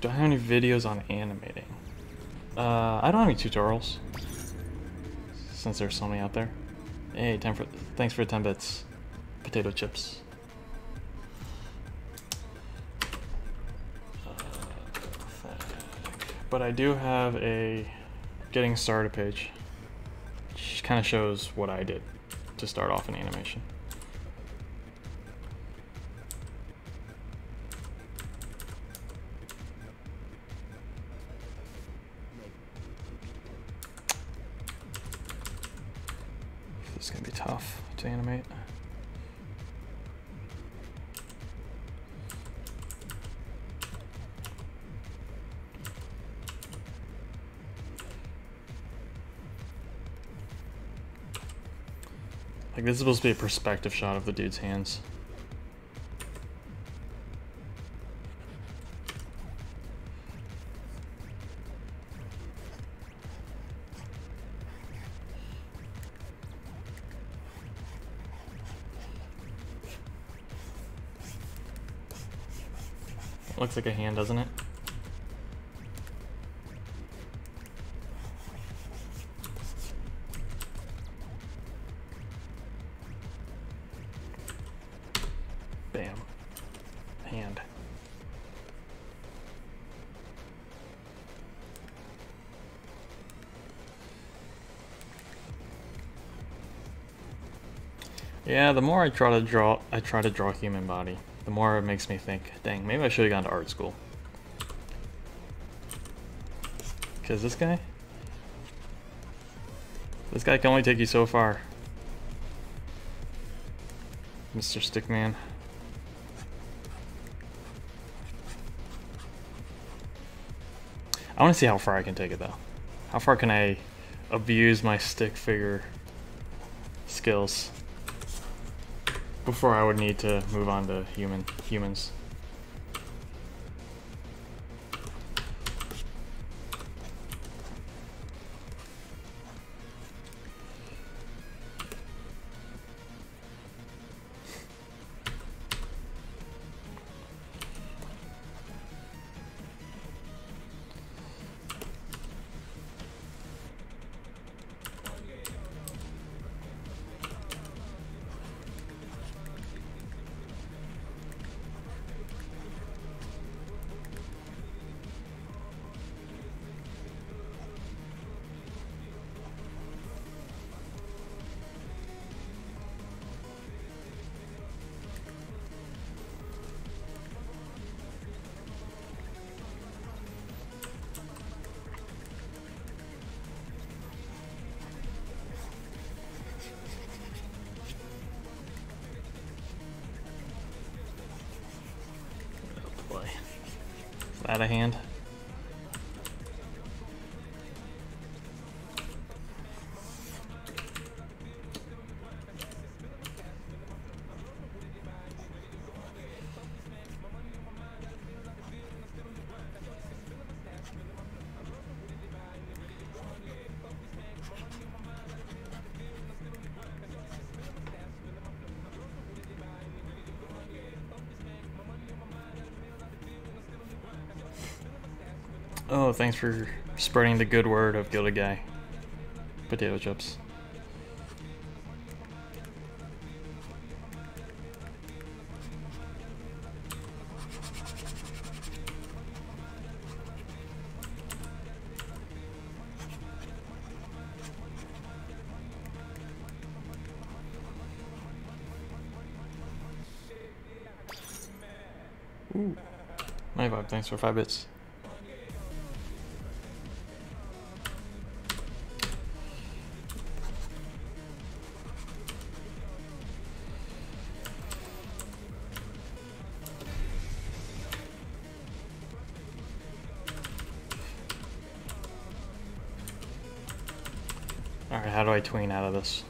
Do I have any videos on animating? I don't have any tutorials. Since there's so many out there. Hey, thanks for 10 bits. Potato chips. But I do have a getting started page, which kind of shows what I did to start off in animation. This is gonna be tough to animate. Like, this is supposed to be a perspective shot of the dude's hands. Looks like a hand, doesn't it? Bam. Hand. Yeah, the more I try to draw a human body, the more it makes me think, dang, maybe I should have gone to art school. Because this guy can only take you so far. Mr. Stickman. I want to see how far I can take it though. How far can I abuse my stick figure skills before I would need to move on to humans? Out of hand. Oh, thanks for spreading the good word of Gilded Guy. Potato chips. Ooh. My vibe, thanks for 5 bits. Alright, how do I tween out of this?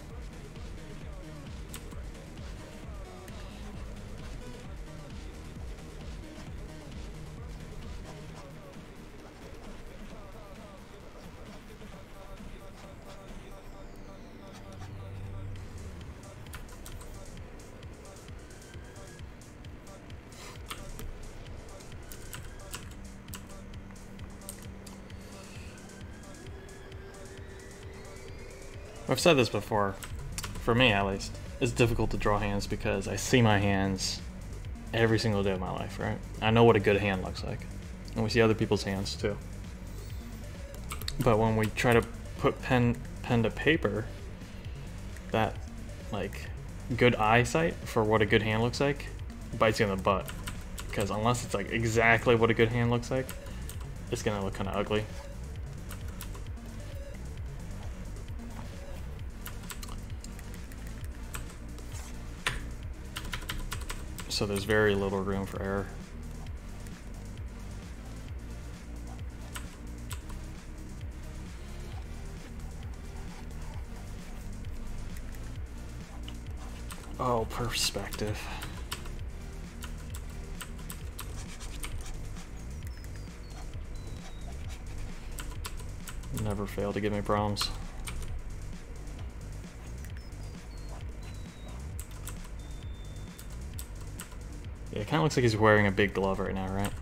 I've said this before, for me at least, it's difficult to draw hands because I see my hands every single day of my life, right? I know what a good hand looks like. And we see other people's hands too. But when we try to put pen to paper, that like good eyesight for what a good hand looks like bites you in the butt. Because unless it's like exactly what a good hand looks like, it's gonna look kind of ugly. So there's very little room for error. Oh, perspective. Never fail to give me problems. Yeah, it kind of looks like he's wearing a big glove right now, right?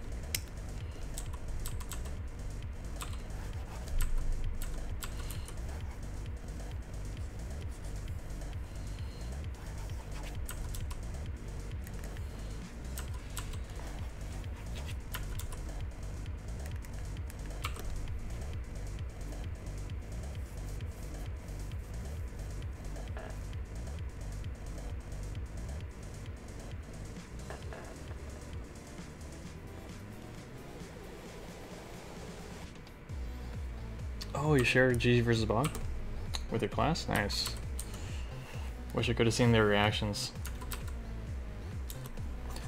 Oh, you shared G versus Bog with your class? Nice. Wish I could have seen their reactions.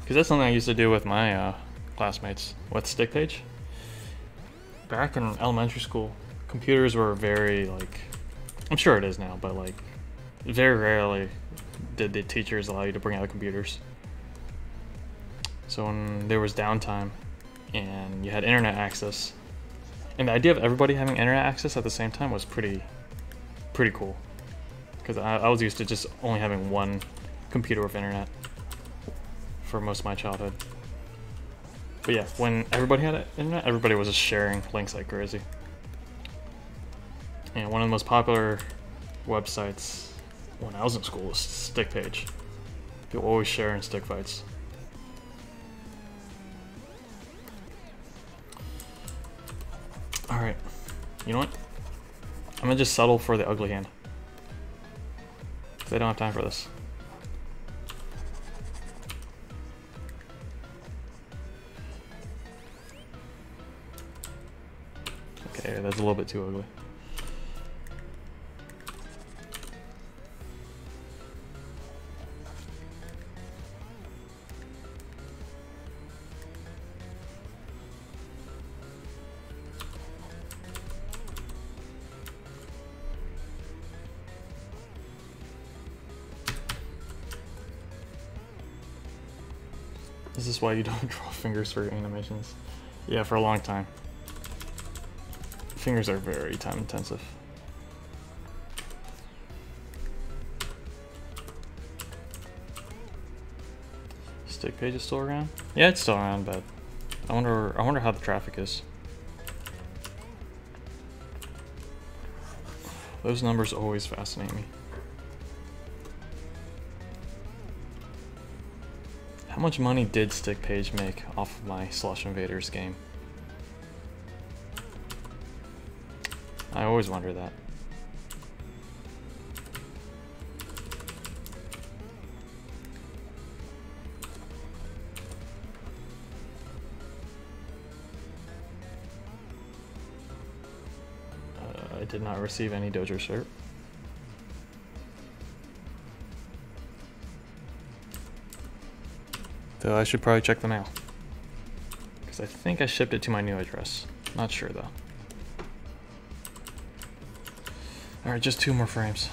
Because that's something I used to do with my classmates with stick page. Back in elementary school, computers were very, like, I'm sure it is now, but like, very rarely did the teachers allow you to bring out computers. So when there was downtime and you had internet access, and the idea of everybody having internet access at the same time was pretty cool. Because I was used to just only having one computer with internet for most of my childhood. But yeah, when everybody had internet, everybody was just sharing links like crazy. And one of the most popular websites when I was in school was Stick Page. People always share in stick fights. Alright, you know what? I'm gonna just settle for the ugly hand. Because I don't have time for this. Okay, that's a little bit too ugly. Is this why you don't draw fingers for your animations? Yeah, for a long time. Fingers are very time intensive. Stick Page is still around? Yeah, it's still around, but I wonder how the traffic is. Those numbers always fascinate me. How much money did Stick Page make off of my Slush Invaders game? I always wonder that. I did not receive any Dojo shirt. Though I should probably check the mail. Because I think I shipped it to my new address. Not sure though. Alright, just 2 more frames.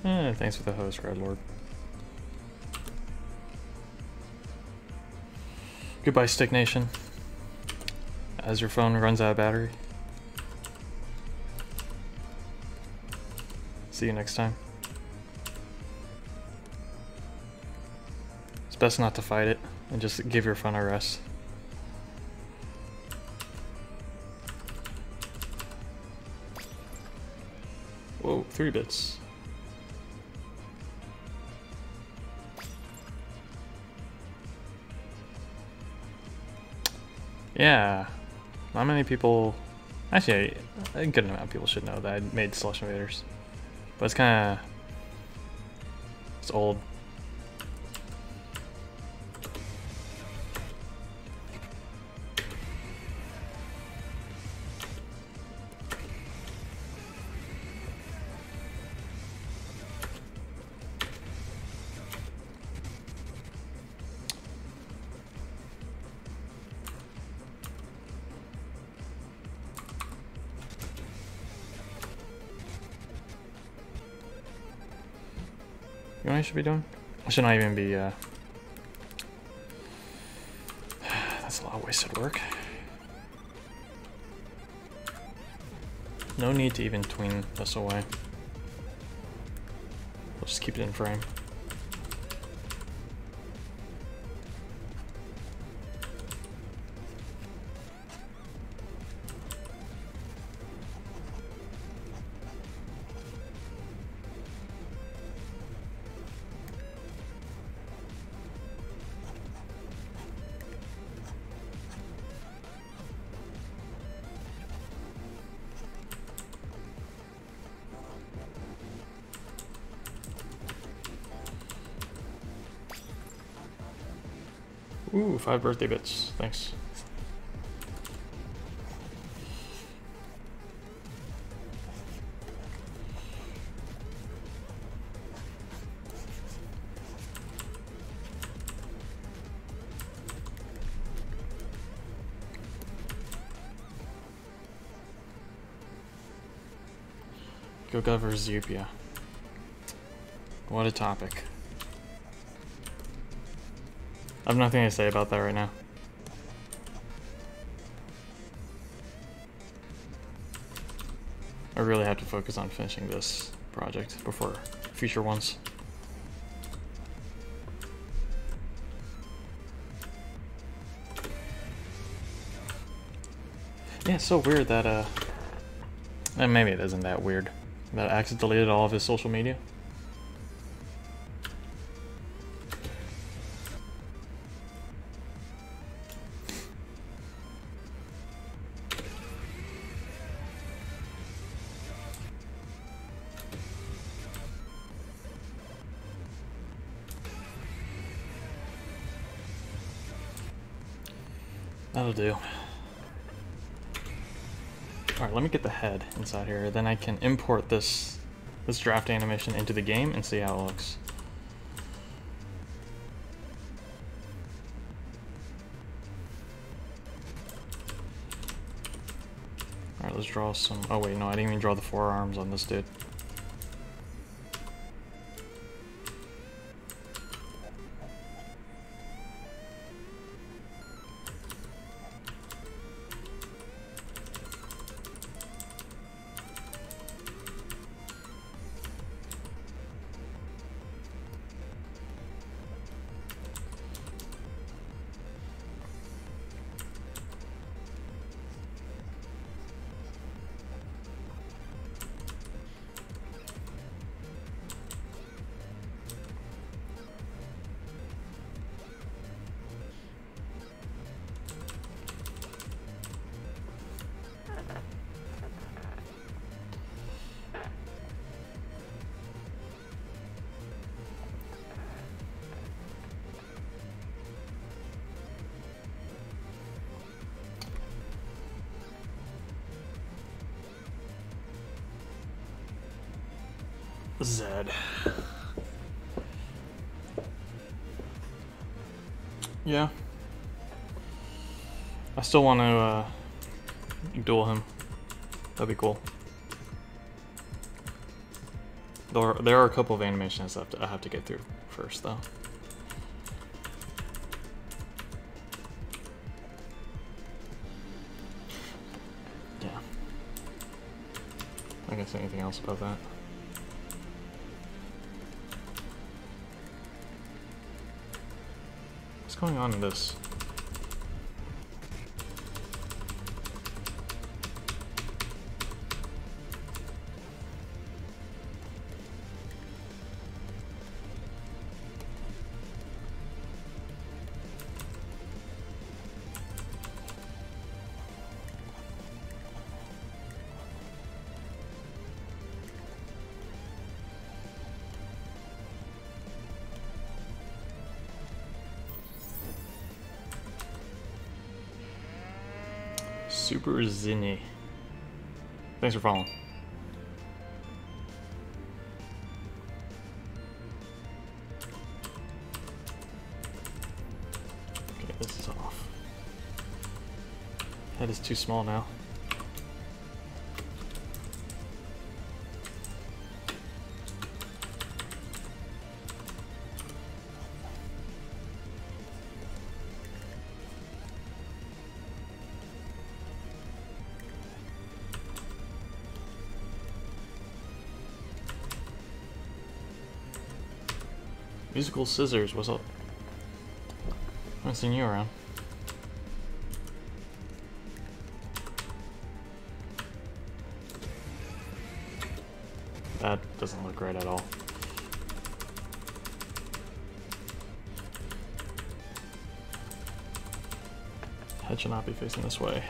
Thanks for the host, Red Lord. Goodbye, Stick Nation. As your phone runs out of battery. See you next time. It's best not to fight it and just give your phone a rest. Whoa, 3 bits. Yeah, not many people, actually a good amount of people should know that I made Slush Invaders. But it's kinda, it's old. You know what I should be doing? I should not even be, that's a lot of wasted work. No need to even tween this away. We'll just keep it in frame. Ooh, 5 birthday bits. Thanks. Go cover Zupia. What a topic. I have nothing to say about that right now. I really have to focus on finishing this project before future ones. Yeah, it's so weird that, and maybe it isn't that weird, that Axe deleted all of his social media. That'll do. Alright, let me get the head inside here, then I can import this draft animation into the game and see how it looks. Alright, let's draw some... Oh wait, no, I didn't even draw the forearms on this dude. Zed. Yeah. I still want to duel him. That'd be cool. There are a couple of animations I have to get through first, though. Yeah. I can't say anything else about that. What's going on in this? Super Zinny. Thanks for following. Okay, this is off. Head is too small now. Musical Scissors, what's up? I haven't seen you around. That doesn't look right at all. Head should not be facing this way.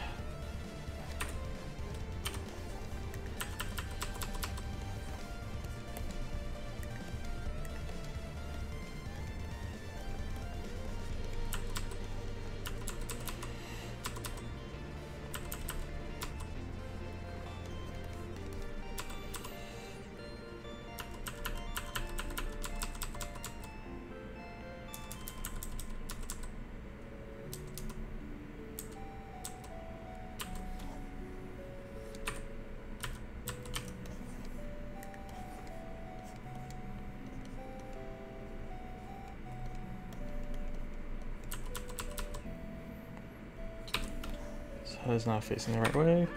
Head is not facing the right way.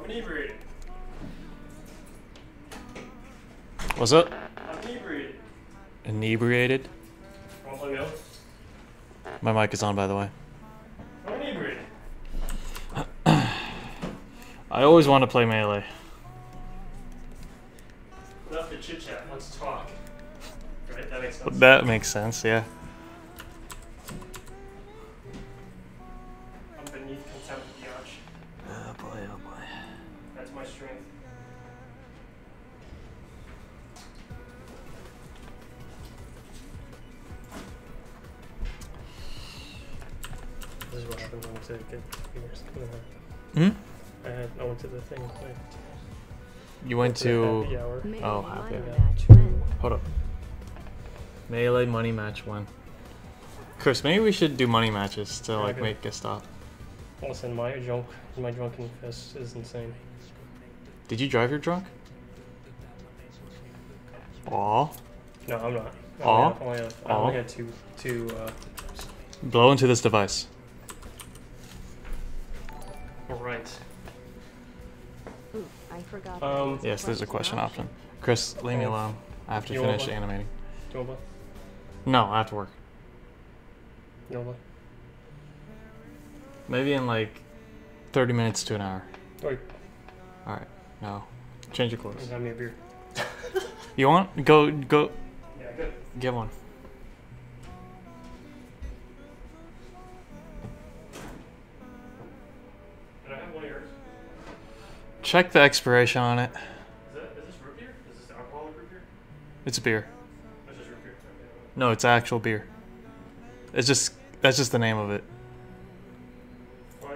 Inebriated. What's up? I'm inebriated. Inebriated? Want to play Melee? My mic is on, by the way. I'm inebriated. I always want to play Melee. Enough to chit chat. Let's talk. Right? That makes sense. That makes sense, yeah. I'm beneath contempt of the arch. Oh boy, oh boy. That's my strength. This is what happens when I get fingers. I went to the thing. You went to... Happy hour. Oh, happy Money hour. match win. Hold up. Melee money match one. Chris, maybe we should do money matches to like Okay. make a stop. Listen, my drunken fist is insane. Did you drive your drunk? Aw. No, I'm not. Aw? I only had two Blow into this device. Alright. Ooh, I forgot. Yes, there's a question option. Chris, leave me alone. I have to You want finish one? animating. Do you want No, I have to work. to You want Maybe in like 30 minutes to an hour. Or Alright, no. Change your clothes. have me a beer. You want? Go, Yeah, good. get one. Check the expiration on it. Is this root beer? Is this alcoholic root beer? It's a beer. This is root beer. No, it's actual beer. It's just that's just the name of it. 5.9%.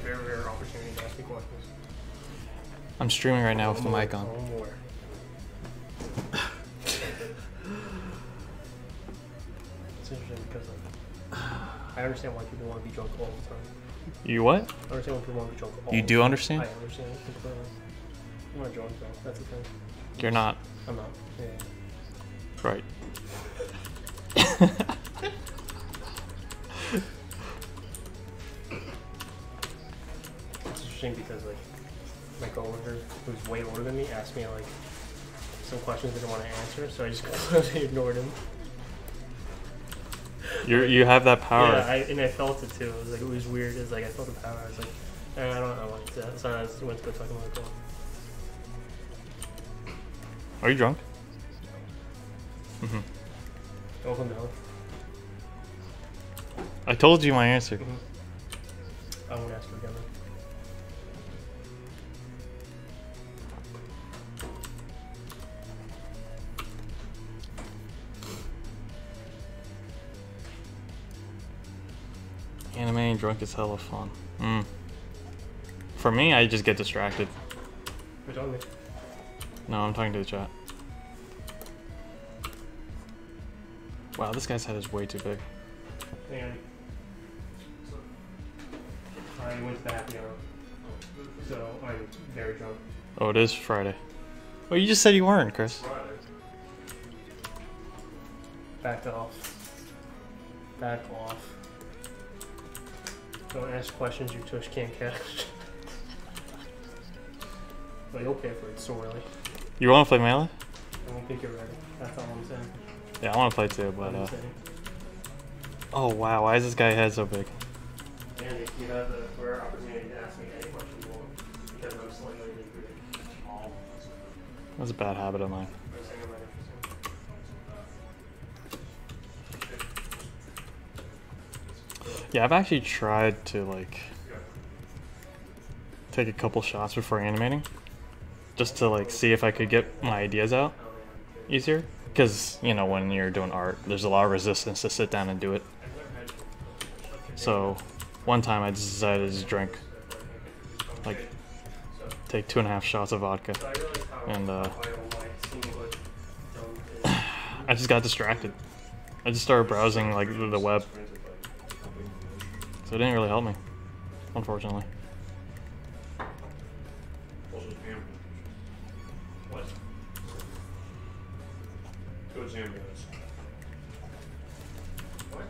Very rare opportunity to ask me questions. I'm streaming right now with the mic on. Oh, more. It's interesting because I understand why people want to be drunk all the time. You what? I understand why people want to be drunk all You the do time. understand? I understand it completely. I'm not drunk though, that's the thing. You're not. I'm not. Yeah. Right. It's interesting because like my coworker who's way older than me asked me like some questions I didn't want to answer, so I just completely ignored him. You have that power. Yeah, I felt it too. It was like it was weird. It was like I felt the power. I was like, I don't like that. So I just went to go talk to my girl. Are you drunk? Mm-hmm. Open down. I told you my answer. I won't ask her again. Animating drunk is hella fun. For me, I just get distracted. Who's on me? No, I'm talking to the chat. Wow, this guy's head is way too big. And I went to the happy hour, so I'm very drunk. Oh, it is Friday. Well, you just said you weren't, Chris. Friday. Back off. Back off. Don't ask questions your tush can't catch. But you'll pay for it so early. You want to play Melee? I don't think you're ready. That's all I'm saying. Yeah, I want to play too, but I'm saying. oh wow, why is this guy head so big? Andy, you have the rare opportunity to ask me any question you want because I'm slightly small. That's a bad habit of mine. Yeah, I've actually tried to like take a couple shots before animating, just to like see if I could get my ideas out easier. Because you know, when you're doing art, there's a lot of resistance to sit down and do it. So one time I just decided to just drink, like, take 2.5 shots of vodka, and I just got distracted. I just started browsing like the web. So it didn't really help me, unfortunately. What? Go jam What?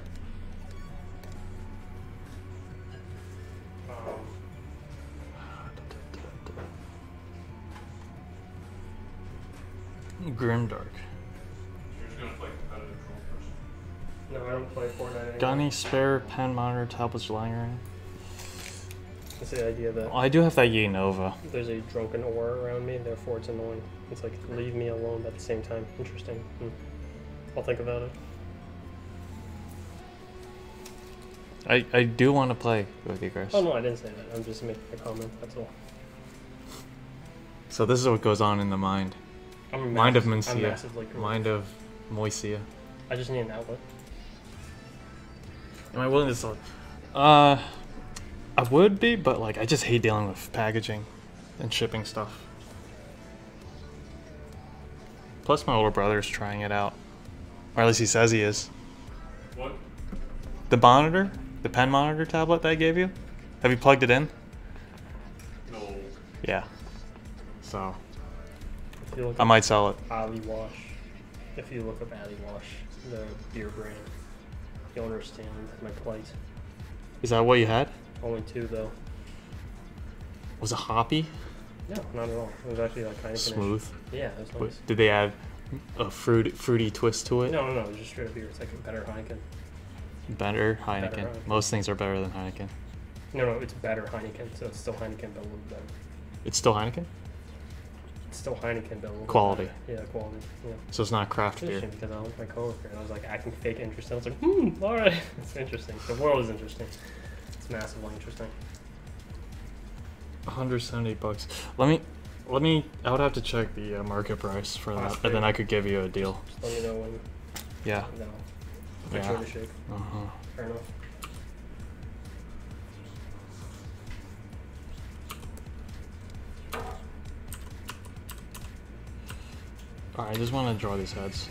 Grimdark. You're just gonna play competitive role first. No, I don't play Fortnite anymore. Got any spare pen monitor tablets lying around? It's the idea that Well, I do have that Ye Nova. there's a drunken aura around me, therefore it's annoying. It's like, leave me alone, but at the same time, interesting. I'll think about it. I do want to play with you, Chris. Oh no, I didn't say that. I'm just making a comment, that's all. So this is what goes on in the mind. I'm Mind of I'm Mencia. massively correct. Mind of Moisia. I just need an outlet. Am I willing to sell it? I would be, but like I just hate dealing with packaging and shipping stuff. Plus my older brother's trying it out. Or at least he says he is. What? The monitor? The pen monitor tablet that I gave you? Have you plugged it in? No. Yeah. So If you look I might sell it. Ali Wash, if you look up Ali Wash, the beer brand, you'll understand my plight. Is that what you had? Only 2 though. Was it hoppy? No, not at all. It was actually like kind of Smooth. Yeah, it was What, nice. did they add a fruity twist to it? No, it was just straight up beer. It's like a better Heineken. Better Heineken. Heineken. Most things are better than Heineken. No, it's better Heineken. So it's still Heineken, but a little better. It's still Heineken? It's still Heineken, but a little Quality. Better. Yeah, quality. Yeah. So it's not craft It's beer. interesting because I was with my coworker and I was like acting fake interested. I was like, all right. It's interesting. The world is interesting. It's massively interesting. 170 bucks. Let me. I would have to check the market price for that, and then I could give you a deal. Just let me know when. Yeah. No. Yeah. Sure to shake. Fair enough. Alright, I just want to draw these heads.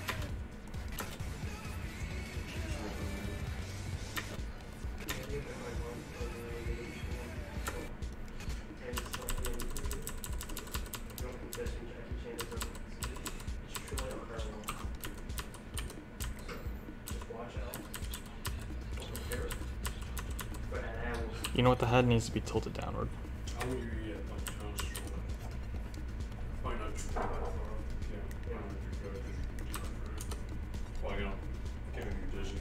You know what? The head needs to be tilted downward. How will you get like tones from it? Probably not too far. Yeah, probably not too good. Well, you know, can't make you dizzy.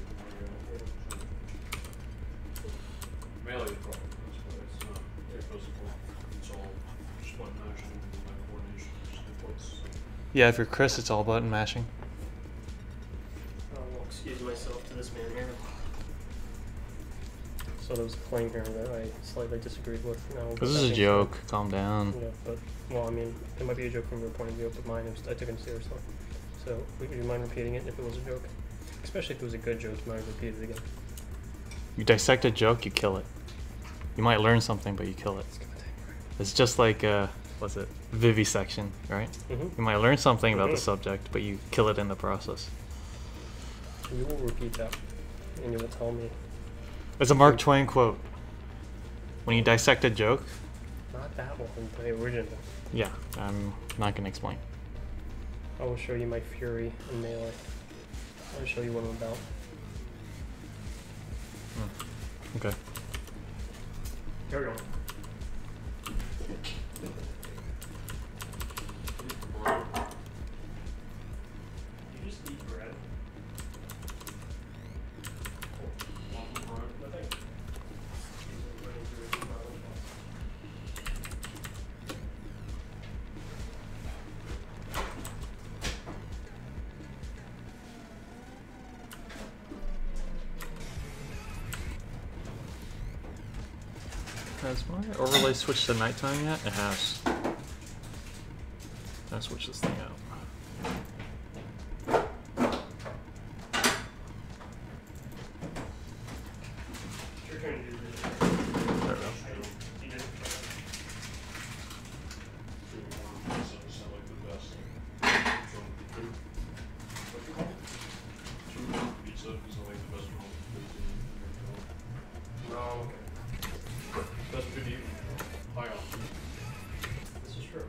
Melee is probably the best, but it's not physical. It's all just button mashing and like coordination. Just what's Yeah, if you're Chris, it's all button mashing. I'll excuse myself to this man here. So there was a claim here that I slightly disagreed with. No, This is a joke. Calm down. Yeah, but, well, I mean, it might be a joke from your point of view, but mine, I took it seriously. So, would you mind repeating it if it was a joke? Especially if it was a good joke, you might repeat it again. You dissect a joke, you kill it. You might learn something, but you kill it. It's just like, what's it? Vivisection, right? Mm-hmm. You might learn something about the subject, but you kill it in the process. You will repeat that, and you will tell me. It's a Mark Twain quote. When you dissect a joke, Not that one, the original. yeah, I'm not gonna explain. I will show you my fury in melee. I'll show you what I'm about. Okay. Here we go. You just eat bread. Has my overlay switched to nighttime yet? It has. I'll switch this thing out. Your turn to do this. There we go. You did. sound like the best. Pizza is like the best one. Oh, okay. Best food to eat high on. This is true.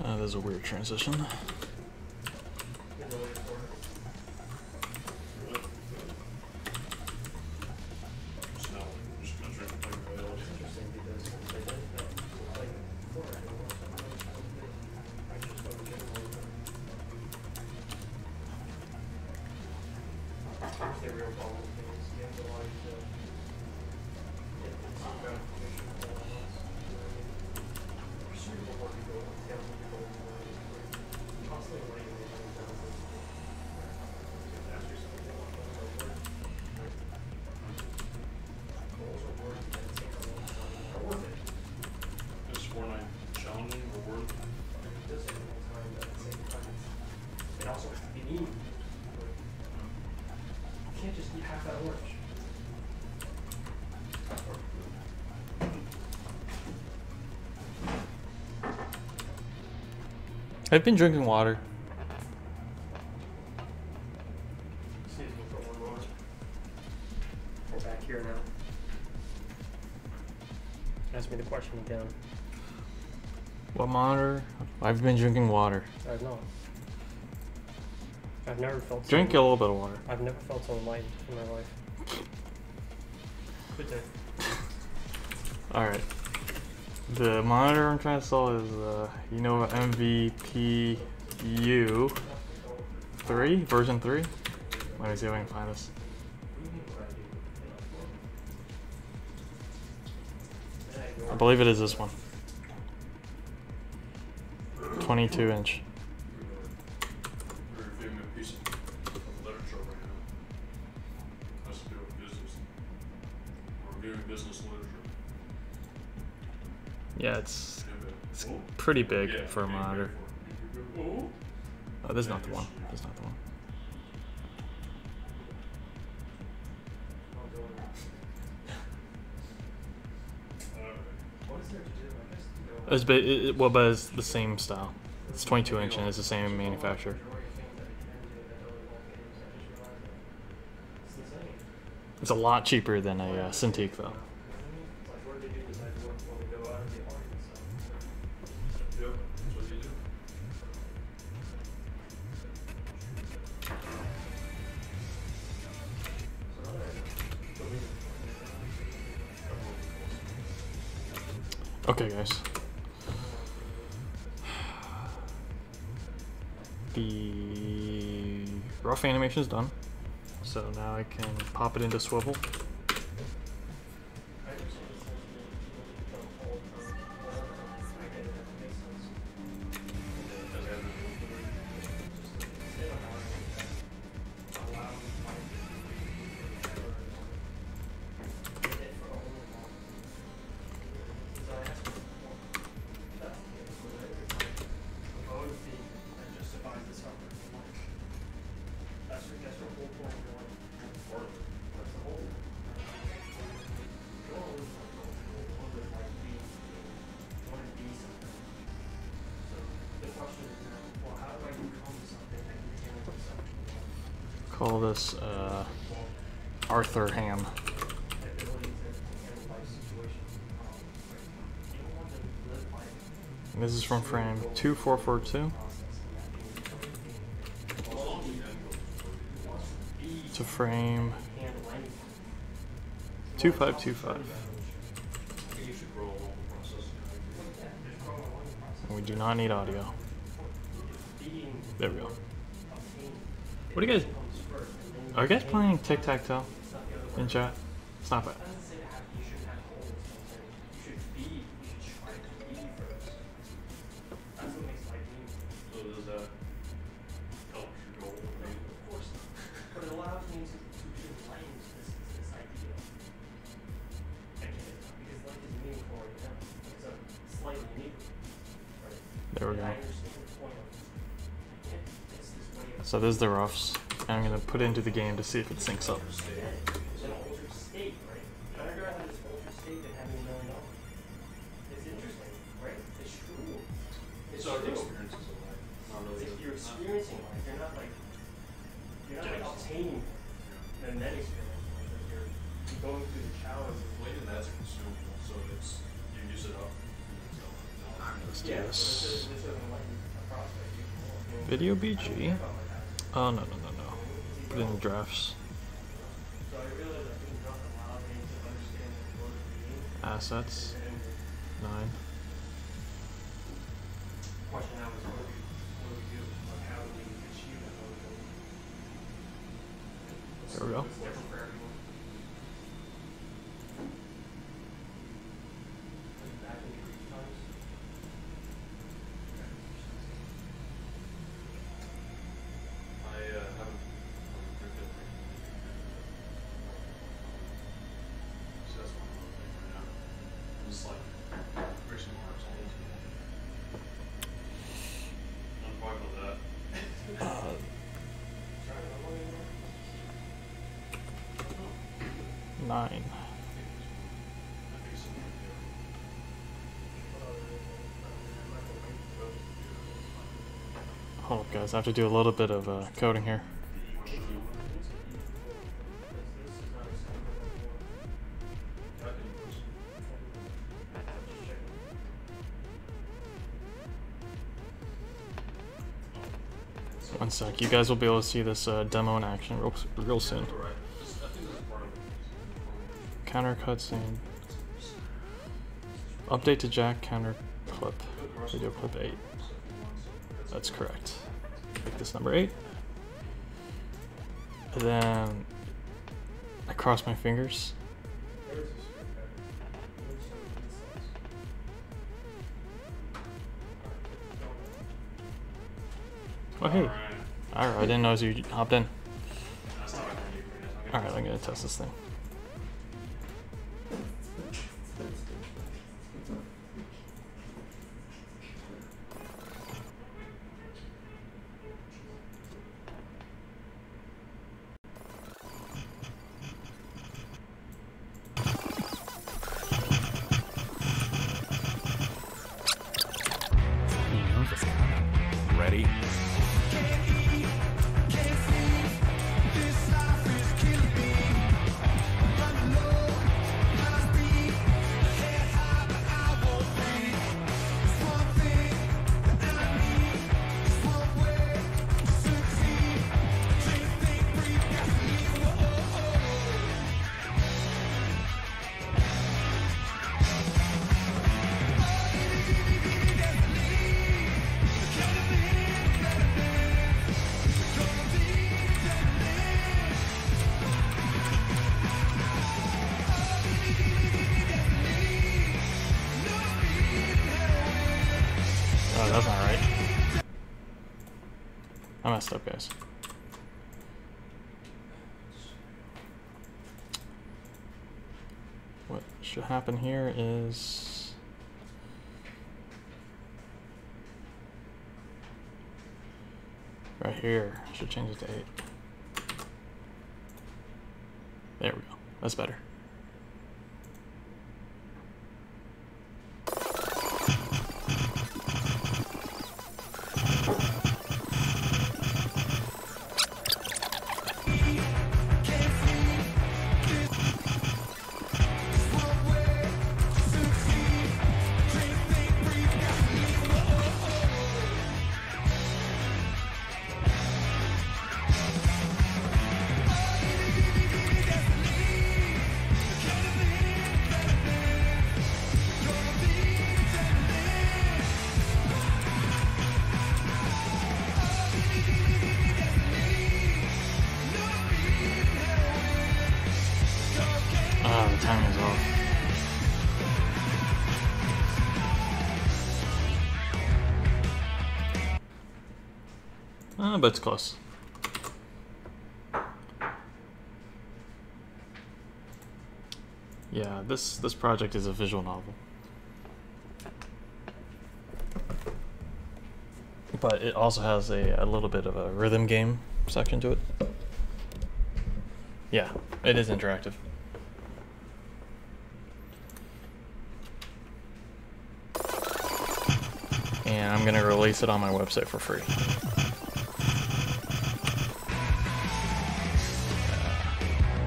There's a weird transition. Here's the way for it. Smell. Just gonna drink like oil. It's interesting because they didn't know. Like, before, I just don't get one. Here's the real problem is you have to like get some gratification for all of us. Pursue the work you go down the goal. Constantly writing it down. Ask yourself, what work? Goals are worth it, and take a long time. Are worth it. Is Fortnite challenging or worth it? It does take a long time, but at the same time, it also has to be neat. You can't just eat half that orange. I've been drinking water. Excuse me for one moment. We're back here now. Ask me the question again. What monitor? I've been drinking water. I've not. I've never felt Drink a so, little bit of water. I've never felt so enlightened in my life. Good day. Alright. The monitor I'm trying to sell is Innova MVPU 3, version 3. Let me see if I can find this. I believe it is this one. 22 inch. We're reviewing a piece of literature right now. Has to do with business. We're reviewing business literature. Yeah, it's Oh, pretty big yeah, for a okay, monitor. go for it. Oh. Oh, this is not the one. This is not the one. Well, but it's the same style. It's 22 inch and it's the same manufacturer. It's a lot cheaper than a Cintiq though. Yep, that's what you do. Okay, guys. The rough animation is done, so now I can pop it into swivel. Call this Arthur Ham. And this is from frame 2442 to frame 2525. And we do not need audio. There we go. What do you guys? Are you guys playing tic-tac-toe in chat? Stop it. So does that help your goal? Of course not. But it allows me to enlighten this idea. Because life is meaningful right now. It's a slightly unique. Right? There we And go. I understand the point of it's this way of So there's the roughs. I'm gonna put it into the game to see if it syncs up. it's an altered state, right? I'd rather have this altered state than having $1 million. It's interesting, right? It's true. It's So the true. experience is alive. Not really. It's like you're experiencing life. You're not like obtaining and then experiencing life. Like you're going through the challenge. Well, even that's a consumable, so it's you use it up. Let's do Yeah, this. this doesn't enlighten a prospect even more. Video BG. Oh no. Put it in drafts. So I realized I think drop allowed me to understand the word reading. Assets. 9. Question now is what do we do? Like how do we achieve that motion? There we go. It's different for everyone. Back in the Greek times. I haven't looked at it. So that's one of the things right now. I'm just like question marks all the time. I'm fine with that. Trying to know anymore? 9. I think so. Hold up, guys. I have to do a little bit of coding here. One sec, you guys will be able to see this demo in action real soon. Counter cutscene. Update to jack counter clip. Video clip 8. That's correct. Make this number 8. And then I cross my fingers. Oh hey. Alright, I didn't know you hopped in. Alright, I'm gonna test this thing. Ready? Oh, that's not right. I messed up, guys. What should happen here is right here. I should change it to 8. There we go. That's better. The timing is off. But it's close. Yeah, this project is a visual novel. But it also has a little bit of a rhythm game section to it. Yeah, it is interactive. And I'm gonna release it on my website for free.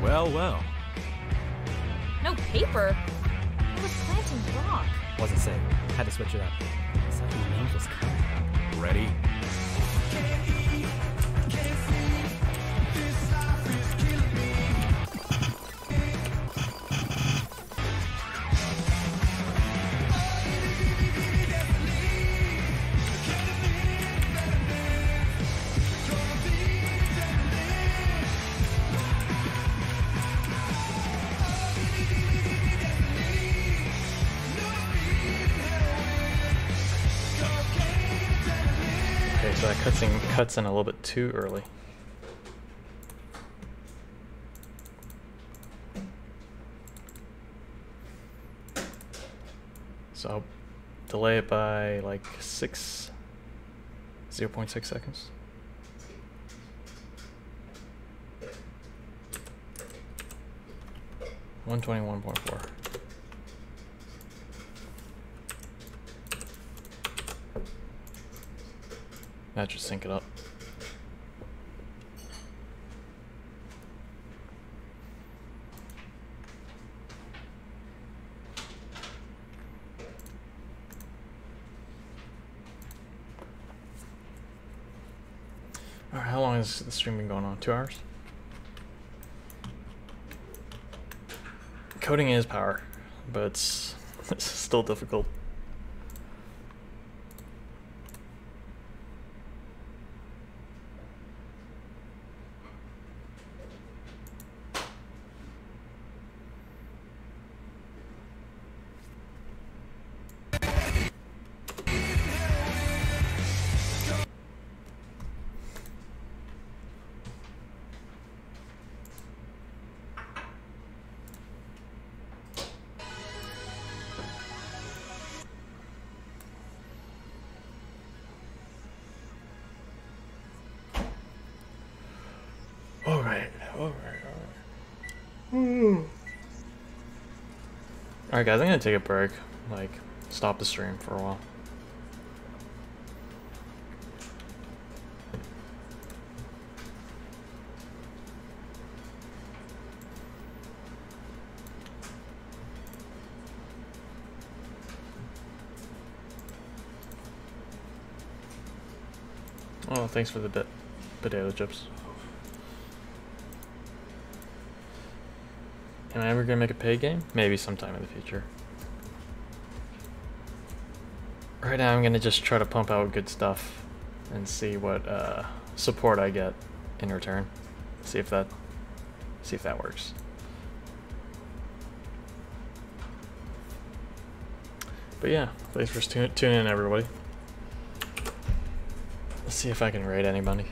Well, well. No paper? I was planting rock. Wasn't safe. Had to switch it up. Something knows was coming. Ready? Okay, so that cuts in a little bit too early. So I'll delay it by like 0.6 seconds. $121.4. That should sync it up. long has the stream been going on? 2 hours? Coding is power, but it's still difficult. Alright guys, I'm gonna take a break, like, stop the stream for a while. Oh, thanks for the potato chips. Am I ever gonna make a paid game? Maybe sometime in the future. Right now I'm gonna just try to pump out good stuff and see what support I get in return. See if that works. But yeah, thanks for tuning in, everybody. Let's see if I can raid anybody.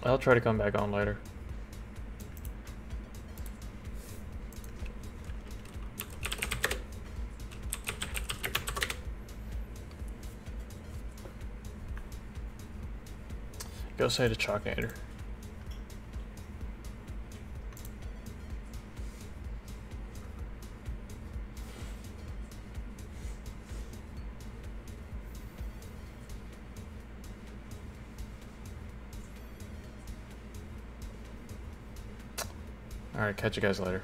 I'll try to come back on later. Go say to Chalknator. Alright, catch you guys later.